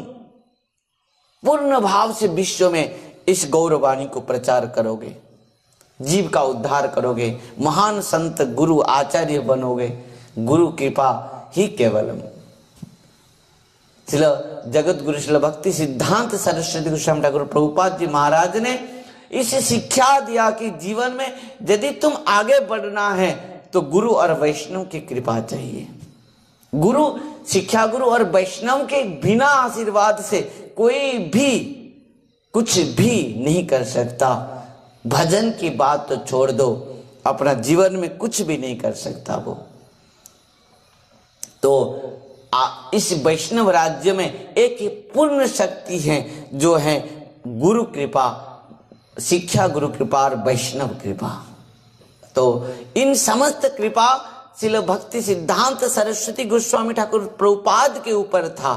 पूर्ण भाव से विश्व में इस गौरवाणी को प्रचार करोगे, जीव का उद्धार करोगे, महान संत गुरु आचार्य बनोगे, गुरु कृपा ही केवलम। श्रील जगत गुरु श्रील भक्ति सिद्धांत सरस्वती गोस्वामी ठाकुर प्रभुपाद जी महाराज ने इस शिक्षा दिया कि जीवन में यदि तुम आगे बढ़ना है तो गुरु और वैष्णव की कृपा चाहिए। गुरु, शिक्षा गुरु और वैष्णव के बिना आशीर्वाद से कोई भी कुछ भी नहीं कर सकता। भजन की बात तो छोड़ दो, अपना जीवन में कुछ भी नहीं कर सकता वो। तो इस वैष्णव राज्य में एक ही पूर्ण शक्ति है, जो है गुरु कृपा, शिक्षा गुरु कृपा और वैष्णव कृपा। तो इन समस्त कृपा श्रील भक्ति सिद्धांत सरस्वती गोस्वामी ठाकुर प्रभुपाद के ऊपर था।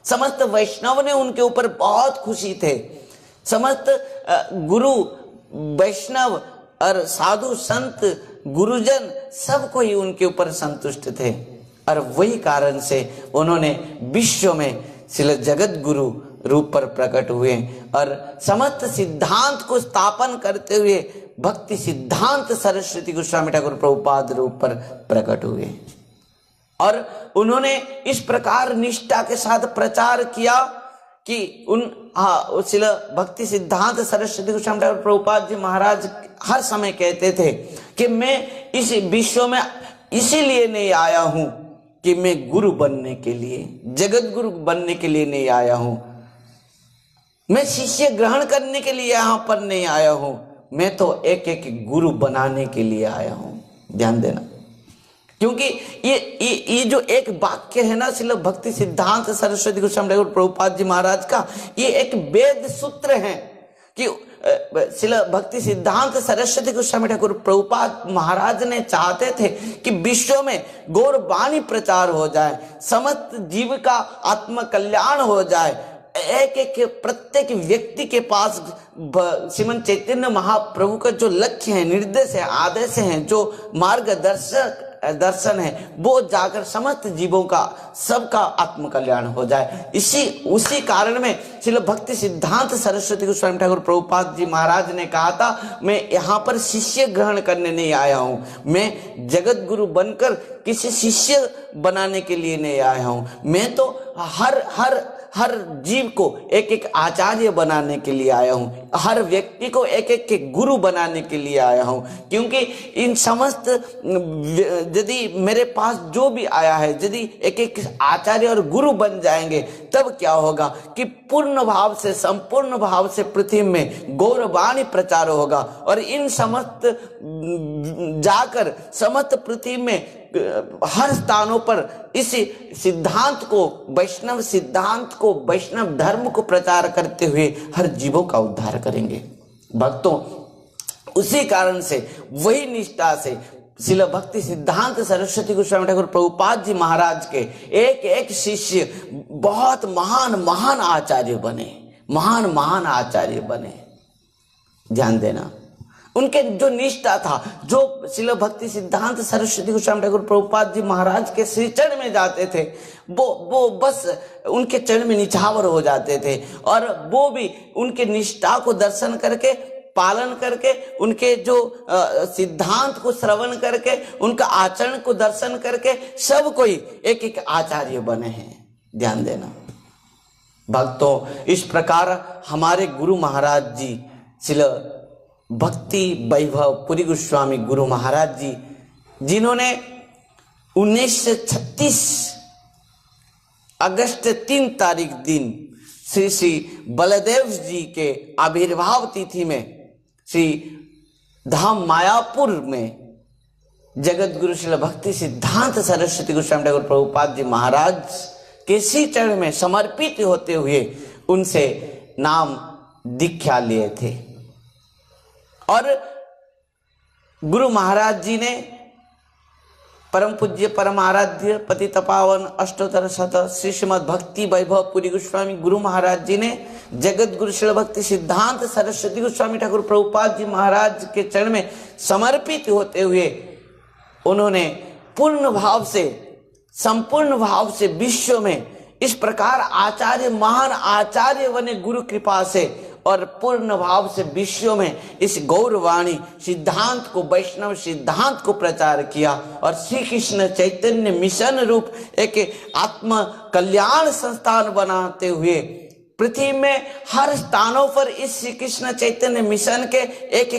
समस्त वैष्णव ने उनके ऊपर बहुत खुशी थे। समस्त गुरु वैष्णव और साधु संत गुरुजन सब कोई उनके ऊपर संतुष्ट थे, और वही कारण से उन्होंने विश्व में श्रील जगत गुरु रूप पर प्रकट हुए और समस्त सिद्धांत को स्थापन करते हुए भक्ति सिद्धांत सरस्वती गोस्वामी ठाकुर प्रभुपाद रूप पर प्रकट हुए। और उन्होंने इस प्रकार निष्ठा के साथ प्रचार किया कि श्रील भक्ति सिद्धांत सरस्वती गोस्वामी ठाकुर प्रभुपाद जी महाराज हर समय कहते थे कि मैं इस विश्व में इसीलिए नहीं आया हूं कि मैं गुरु बनने के लिए, जगत गुरु बनने के लिए नहीं आया हूं, मैं शिष्य ग्रहण करने के लिए यहां पर नहीं आया हूं, मैं तो एक एक गुरु बनाने के लिए आया हूं। ध्यान देना, क्योंकि ये जो एक वाक्य है ना श्रील भक्ति सिद्धांत सरस्वती गोस्वामी ठाकुर प्रभुपाद जी महाराज का, ये एक वेद सूत्र है कि श्रील भक्ति सिद्धांत सरस्वती गोस्वामी ठाकुर प्रभुपाद महाराज ने चाहते थे कि विश्व में गौर वाणी प्रचार हो जाए, समस्त जीव का आत्म कल्याण हो जाए, एक एक प्रत्येक व्यक्ति के पास श्रीमन चैतन्य महाप्रभु का जो लक्ष्य है, निर्देश है, आदेश है, जो दर्शन है, वो जाकर समस्त जीवों का सबका आत्म कल्याण हो जाए। उसी कारण में श्रील भक्ति सिद्धांत सरस्वती गोस्वामी ठाकुर प्रभुपाद जी महाराज ने कहा था, मैं यहाँ पर शिष्य ग्रहण करने नहीं आया हूँ, मैं जगत गुरु बनकर किसी शिष्य बनाने के लिए नहीं आया हूँ, मैं तो हर जीव को एक एक आचार्य बनाने के लिए आया हूँ, हर व्यक्ति को एक एक के गुरु बनाने के लिए आया हूँ। क्योंकि इन समस्त यदि मेरे पास जो भी आया है, यदि एक एक आचार्य और गुरु बन जाएंगे, तब क्या होगा कि पूर्ण भाव से, संपूर्ण भाव से पृथ्वी में गौरवाणी प्रचार होगा, और इन समस्त जाकर समस्त पृथ्वी में हर स्थानों पर इस सिद्धांत को, वैष्णव सिद्धांत को, वैष्णव धर्म को प्रचार करते हुए हर जीवों का उद्धार करेंगे। भक्तों, उसी कारण से, वही निष्ठा से श्रील भक्ति सिद्धांत सरस्वती गोस्वामी ठाकुर प्रभुपाद जी महाराज के एक एक शिष्य बहुत महान महान आचार्य बने, महान महान आचार्य बने। ध्यान देना, उनके जो निष्ठा था, जो श्रील भक्ति सिद्धांत सरस्वती गोस्वामी ठाकुर प्रभुपाद जी महाराज के श्री चरण में जाते थे, वो बस उनके चरण में निछावर हो जाते थे, और वो भी उनके निष्ठा को दर्शन करके, पालन करके, उनके जो सिद्धांत को श्रवण करके, उनका आचरण को दर्शन करके सब कोई एक एक आचार्य बने हैं। ध्यान देना भक्तों, इस प्रकार हमारे गुरु महाराज जी श्रील भक्ति वैभव पुरी गोस्वामी गुरु महाराज जी, जिन्होंने 1936 अगस्त 3 तारीख दिन श्री श्री बलदेव जी के आविर्भाव तिथि में श्री धाम मायापुर में जगत गुरु श्रील भक्ति सिद्धांत सरस्वती गोस्वामी ठाकुर प्रभुपाद जी महाराज के श्री चरण में समर्पित होते हुए उनसे नाम दीक्षा लिए थे। और गुरु महाराज जी ने परम पूज्य परम आराध्य पतित पावन अष्टोत्तर शत श्री श्रीमद भक्ति वैभव पुरी गोस्वामी गुरु महाराज जी ने जगत गुरु श्रील भक्ति सिद्धांत सरस्वती गोस्वामी ठाकुर प्रभुपाद जी महाराज के चरण में समर्पित होते हुए उन्होंने पूर्ण भाव से, संपूर्ण भाव से विश्व में इस प्रकार आचार्य, महान आचार्य बने गुरु कृपा से, और पूर्ण भाव से विश्व में इस गौरवाणी सिद्धांत को, वैष्णव सिद्धांत को प्रचार किया, और श्री कृष्ण चैतन्य मिशन रूप एक आत्म कल्याण संस्थान बनाते हुए पृथ्वी में हर स्थानों पर इस श्री कृष्ण चैतन्य मिशन के एक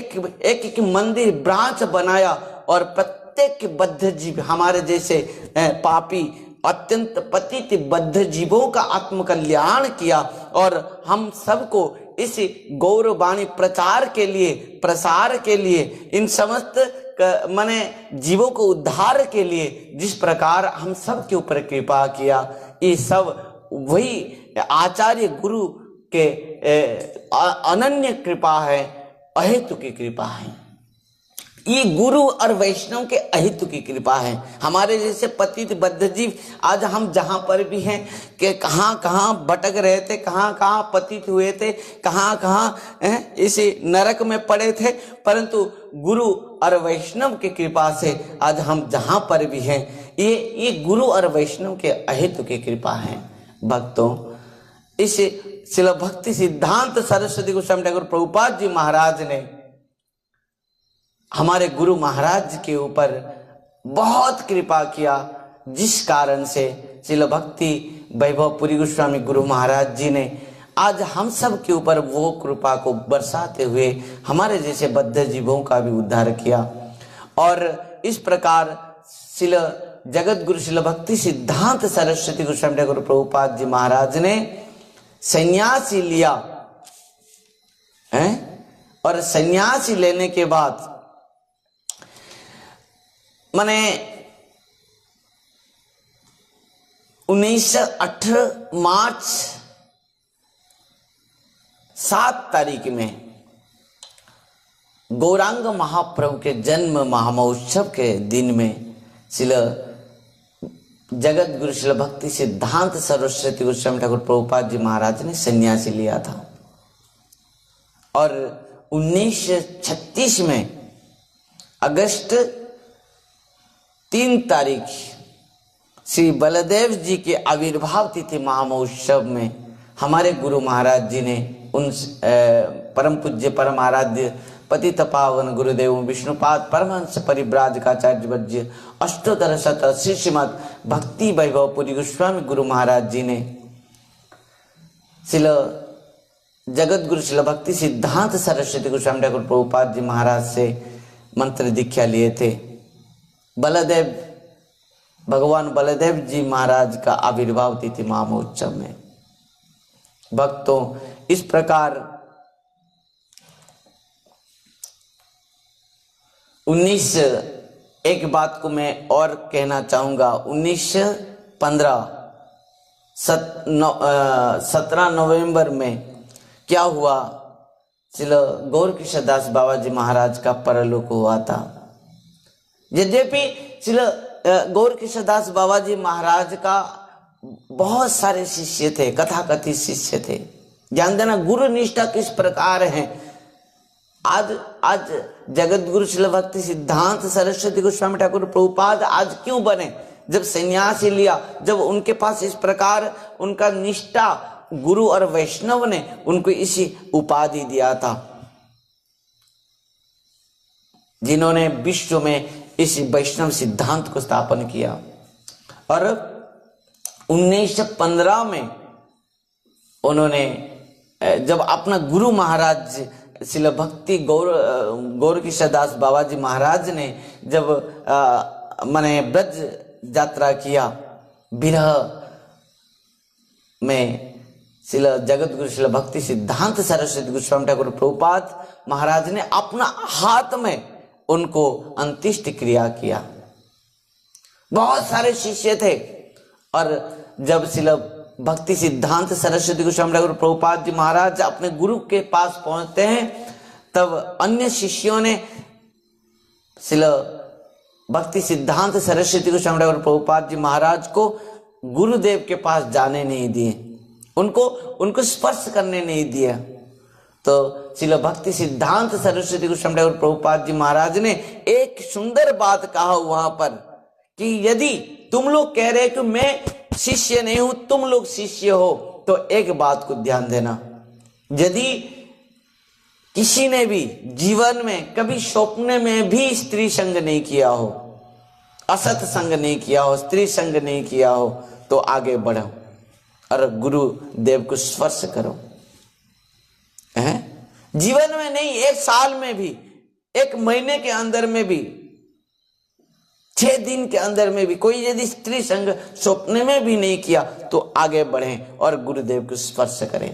एक मंदिर, ब्रांच बनाया, और प्रत्येक बद्ध जीव, हमारे जैसे पापी अत्यंत पतित बद्ध जीवों का आत्म कल्याण किया, और हम सबको इस गौरवाणी प्रचार के लिए, प्रसार के लिए, इन समस्त माने जीवों को उद्धार के लिए जिस प्रकार हम सब के ऊपर कृपा किया, ये सब वही आचार्य गुरु के अनन्य कृपा है, अहेतु की कृपा है। ये गुरु और वैष्णव के अहितु की कृपा है। हमारे जैसे पतित बद्ध जीव आज हम जहां पर भी हैं कि कहां कहां भटक रहे थे, कहां कहां पतित हुए थे, कहां कहां इसी नरक में पड़े थे, परंतु गुरु और वैष्णव की कृपा से आज हम जहां पर भी हैं, ये गुरु और वैष्णव के अहितु की कृपा है। भक्तों, इस श्रील भक्ति सिद्धांत सरस्वती गोस्वामी ठाकुर प्रभुपाद जी महाराज ने हमारे गुरु महाराज के ऊपर बहुत कृपा किया, जिस कारण से श्रील भक्ति वैभवपुरी गोस्वामी गुरु महाराज जी ने आज हम सब के ऊपर वो कृपा को बरसाते हुए हमारे जैसे बद्ध जीवों का भी उद्धार किया। और इस प्रकार श्रील जगत गुरु श्रील भक्ति सिद्धांत सरस्वती गोस्वामी ठाकुर प्रभुपाद जी महाराज ने सन्यासी लिया है, और सन्यासी लेने के बाद माने 1918 मार्च 7 तारीख में गौरांग महाप्रभु के जन्म महामहोत्सव के दिन में श्रील जगत गुरु श्रील भक्ति सिद्धांत सरस्वती गोस्वामी ठाकुर प्रभुपाद जी महाराज ने सन्यासी लिया था। और 1936 में अगस्त 3 तारीख श्री बलदेव जी के आविर्भाव तिथि महामहोत्सव में हमारे गुरु महाराज जी ने उन परम पूज्य परम आराध्य पतित पावन गुरुदेव विष्णुपाद परमहंस परिव्राजकाचार्य वज्य अष्टोत्तर शत श्री श्रीमद भक्ति वैभवपुरी गोस्वामी गुरु महाराज जी ने श्रील जगत गुरु श्रील भक्ति सिद्धांत सरस्वती गोस्वामी ठाकुर प्रभुपाद जी महाराज से मंत्र दीक्षा लिए थे। बलदेव भगवान बलदेव जी महाराज का आविर्भाव तिथि महामहोत्सव में। भक्तों, इस प्रकार 19 एक बात को मैं और कहना चाहूंगा, 17 नवंबर में क्या हुआ, श्रील गौर किशोरदास बाबा जी महाराज का परलोक हुआ था। यद्यपि श्रील गौर किशोरदास बाबा जी महाराज का बहुत सारे शिष्य थे, कथाकथित शिष्य थे। जान देना गुरु निष्ठा किस प्रकार है। आज जगत गुरु श्रील भक्ति सिद्धांत सरस्वती गोस्वामी ठाकुर प्रभुपाद आज क्यों बने? जब सन्यासी लिया, जब उनके पास इस प्रकार उनका निष्ठा गुरु और वैष्णव ने उनको इसी उपाधि दिया था, जिन्होंने विश्व में इस वैष्णव सिद्धांत को स्थापन किया। और 1915 में उन्होंने जब अपना गुरु महाराज श्रील भक्ति गौर किशोरदास बाबा जी महाराज ने जब माने ब्रज यात्रा किया, बिरह में श्रील जगत गुरु श्रील भक्ति सिद्धांत सरस्वती गोस्वामी ठाकुर प्रभुपाद महाराज ने अपना हाथ में उनको अंत्येष्टि क्रिया किया। बहुत सारे शिष्य थे, और जब श्रील भक्ति सिद्धांत सरस्वती गोस्वामी ठाकुर प्रभुपाद जी महाराज अपने गुरु के पास पहुंचते हैं, तब अन्य शिष्यों ने श्रील भक्ति सिद्धांत सरस्वती गोस्वामी ठाकुर प्रभुपाद जी महाराज को गुरुदेव के पास जाने नहीं दिए, उनको स्पर्श करने नहीं दिया। तो श्रील भक्ति सिद्धांत सरस्वती गोस्वामी ठाकुर प्रभुपाद जी महाराज ने एक सुंदर बात कहा वहां पर कि यदि तुम लोग कह रहे कि मैं शिष्य नहीं हूं, तुम लोग शिष्य हो, तो एक बात को ध्यान देना, यदि किसी ने भी जीवन में कभी स्वप्न में भी स्त्री संग नहीं किया हो, असत संग नहीं किया हो, स्त्री संग नहीं किया हो, तो आगे बढ़ो और गुरु देव को स्पर्श करो। है? जीवन में नहीं, 1 साल में भी, 1 महीने के अंदर में भी 6 दिन के अंदर में भी कोई यदि स्त्री संग स्वप्न में भी नहीं किया तो आगे बढ़ें और गुरुदेव को स्पर्श करें।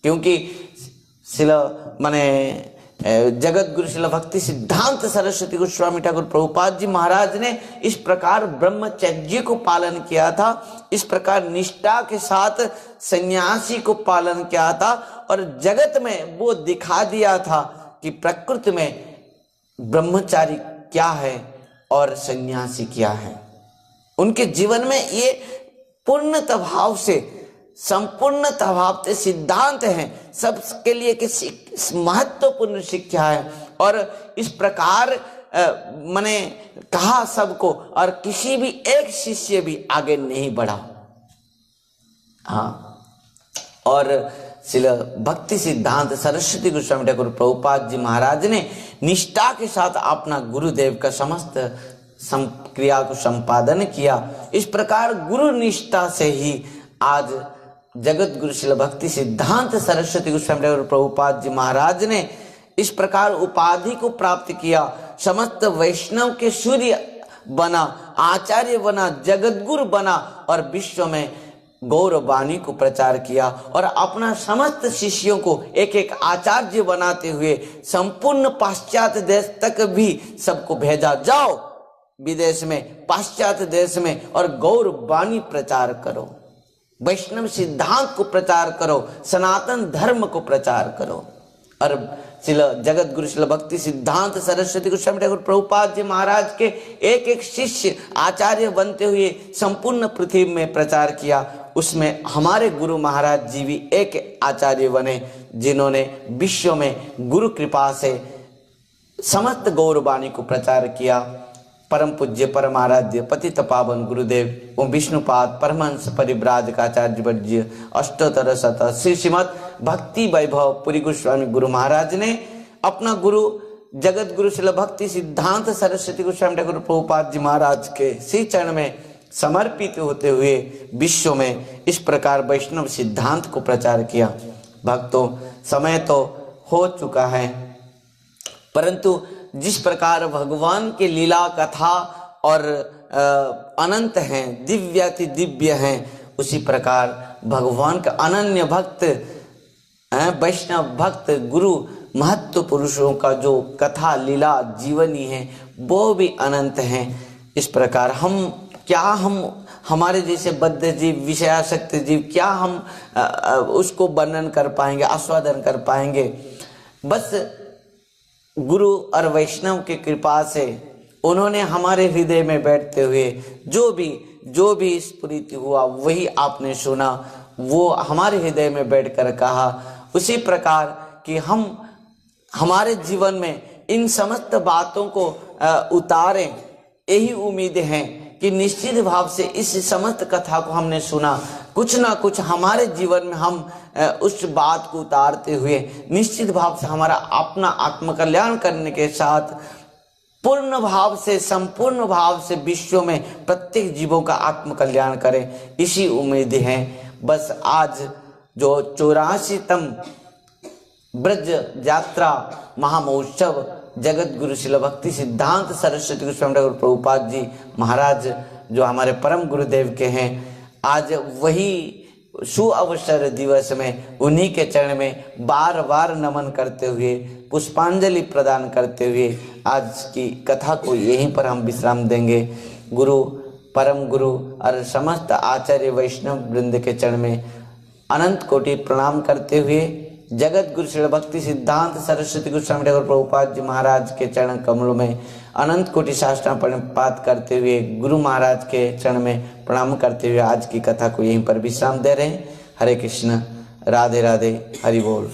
क्योंकि जगत गुरु शिला भक्ति सिद्धांत सरस्वती गोस्वामी ठाकुर प्रभुपाद जी महाराज ने इस प्रकार ब्रह्मचर्य को पालन किया था, इस प्रकार निष्ठा के साथ सन्यासी को पालन किया था और जगत में वो दिखा दिया था कि प्रकृति में ब्रह्मचारी क्या है और सन्यासी क्या है। उनके जीवन में ये पूर्णतः भाव से, संपूर्णतः भाव से सिद्धांत हैं, सबके लिए किसी महत्वपूर्ण शिक्षा है। और इस प्रकार मैंने कहा सबको, और किसी भी एक शिष्य भी आगे नहीं बढ़ा। हाँ, और श्रील भक्ति सिद्धांत सरस्वती गोस्वामी ठाकुर प्रभुपाद जी महाराज ने निष्ठा के साथ अपना गुरुदेव का समस्त क्रिया को संपादन किया। इस प्रकार गुरु निष्ठा से ही आज जगत गुरु श्रील भक्ति सिद्धांत सरस्वती गोस्वामी ठाकुर प्रभुपाद जी महाराज ने इस प्रकार उपाधि को प्राप्त किया। समस्त वैष्णव के सूर्य बना, आचार्य बना, जगत गुरु बना और विश्व में गौरव वाणी को प्रचार किया और अपना समस्त शिष्यों को एक एक आचार्य बनाते हुए संपूर्ण पाश्चात्य देश तक भी सबको भेजा, जाओ विदेश में, पाश्चात्य देश में और गौरव वाणी प्रचार करो, वैष्णव सिद्धांत को प्रचार करो, सनातन धर्म को प्रचार करो। और जगत गुरु शिला भक्ति सिद्धांत सरस्वती गोस्वामी ठाकुर प्रभुपाद जी महाराज के एक एक शिष्य आचार्य बनते हुए संपूर्ण पृथ्वी में प्रचार किया। उसमें हमारे गुरु महाराज जी भी एक आचार्य बने, जिन्होंने विश्व में गुरु कृपा से समस्त गौरवाणी को प्रचार किया। परम पूज्य परम आराध्य पतित पावन गुरुदेव ओम विष्णुपाद परमहंस परिव्राजकाचार्य वर्ज्य अष्टोत्तर शत श्री श्रीमद भक्ति वैभव पुरी गोस्वामी गुरु महाराज ने अपना गुरु जगत गुरु शिला भक्ति सिद्धांत सरस्वती गोस्वामी ठाकुर प्रभुपाद जी महाराज के श्री चरण में समर्पित होते हुए विश्व में इस प्रकार वैष्णव सिद्धांत को प्रचार किया। भक्तों, समय तो हो चुका है, परंतु जिस प्रकार भगवान के लीला कथा और अनंत हैं, दिव्याति दिव्य हैं, उसी प्रकार भगवान का अनन्य भक्त वैष्णव भक्त गुरु महत्व पुरुषों का जो कथा लीला जीवनी है वो भी अनंत हैं। इस प्रकार हम हमारे जैसे बद्ध जीव, विषयासक्त जीव, क्या हम उसको वर्णन कर पाएंगे, आस्वादन कर पाएंगे। बस गुरु और वैष्णव की कृपा से उन्होंने हमारे हृदय में बैठते हुए जो भी स्फुरित हुआ वही आपने सुना, वो हमारे हृदय में बैठकर कहा। उसी प्रकार कि हम हमारे जीवन में इन समस्त बातों को उतारें, यही उम्मीद है कि निश्चित भाव से इस समस्त कथा को हमने सुना, कुछ ना कुछ हमारे जीवन में हम उस बात को उतारते हुए निश्चित भाव से हमारा अपना आत्मकल्याण करने के साथ पूर्ण भाव से, संपूर्ण भाव से विश्व में प्रत्येक जीवों का आत्मकल्याण करें, इसी उम्मीद है। बस आज जो 84तम ब्रज यात्रा महामहोत्सव जगत गुरु शिला भक्ति सिद्धांत सरस्वती गोस्वामी ठाकुर प्रभुपाद जी महाराज जो हमारे परम गुरुदेव के हैं, आज वही सुअवसर दिवस में उन्हीं के चरण में बार बार नमन करते हुए, पुष्पांजलि प्रदान करते हुए आज की कथा को यहीं पर हम विश्राम देंगे। गुरु, परम गुरु और समस्त आचार्य वैष्णव वृंद के चरण में अनंत कोटि प्रणाम करते हुए जगत गुरु शिला भक्ति सिद्धांत सरस्वती गोस्वामी ठाकुर प्रभुपाद जी महाराज के चरण कमलों में अनंत कोटि साष्टांग प्रणिपात करते हुए गुरु महाराज के चरण में प्रणाम करते हुए आज की कथा को यहीं पर विश्राम दे रहे हैं। हरे कृष्ण, राधे राधे, हरि बोल।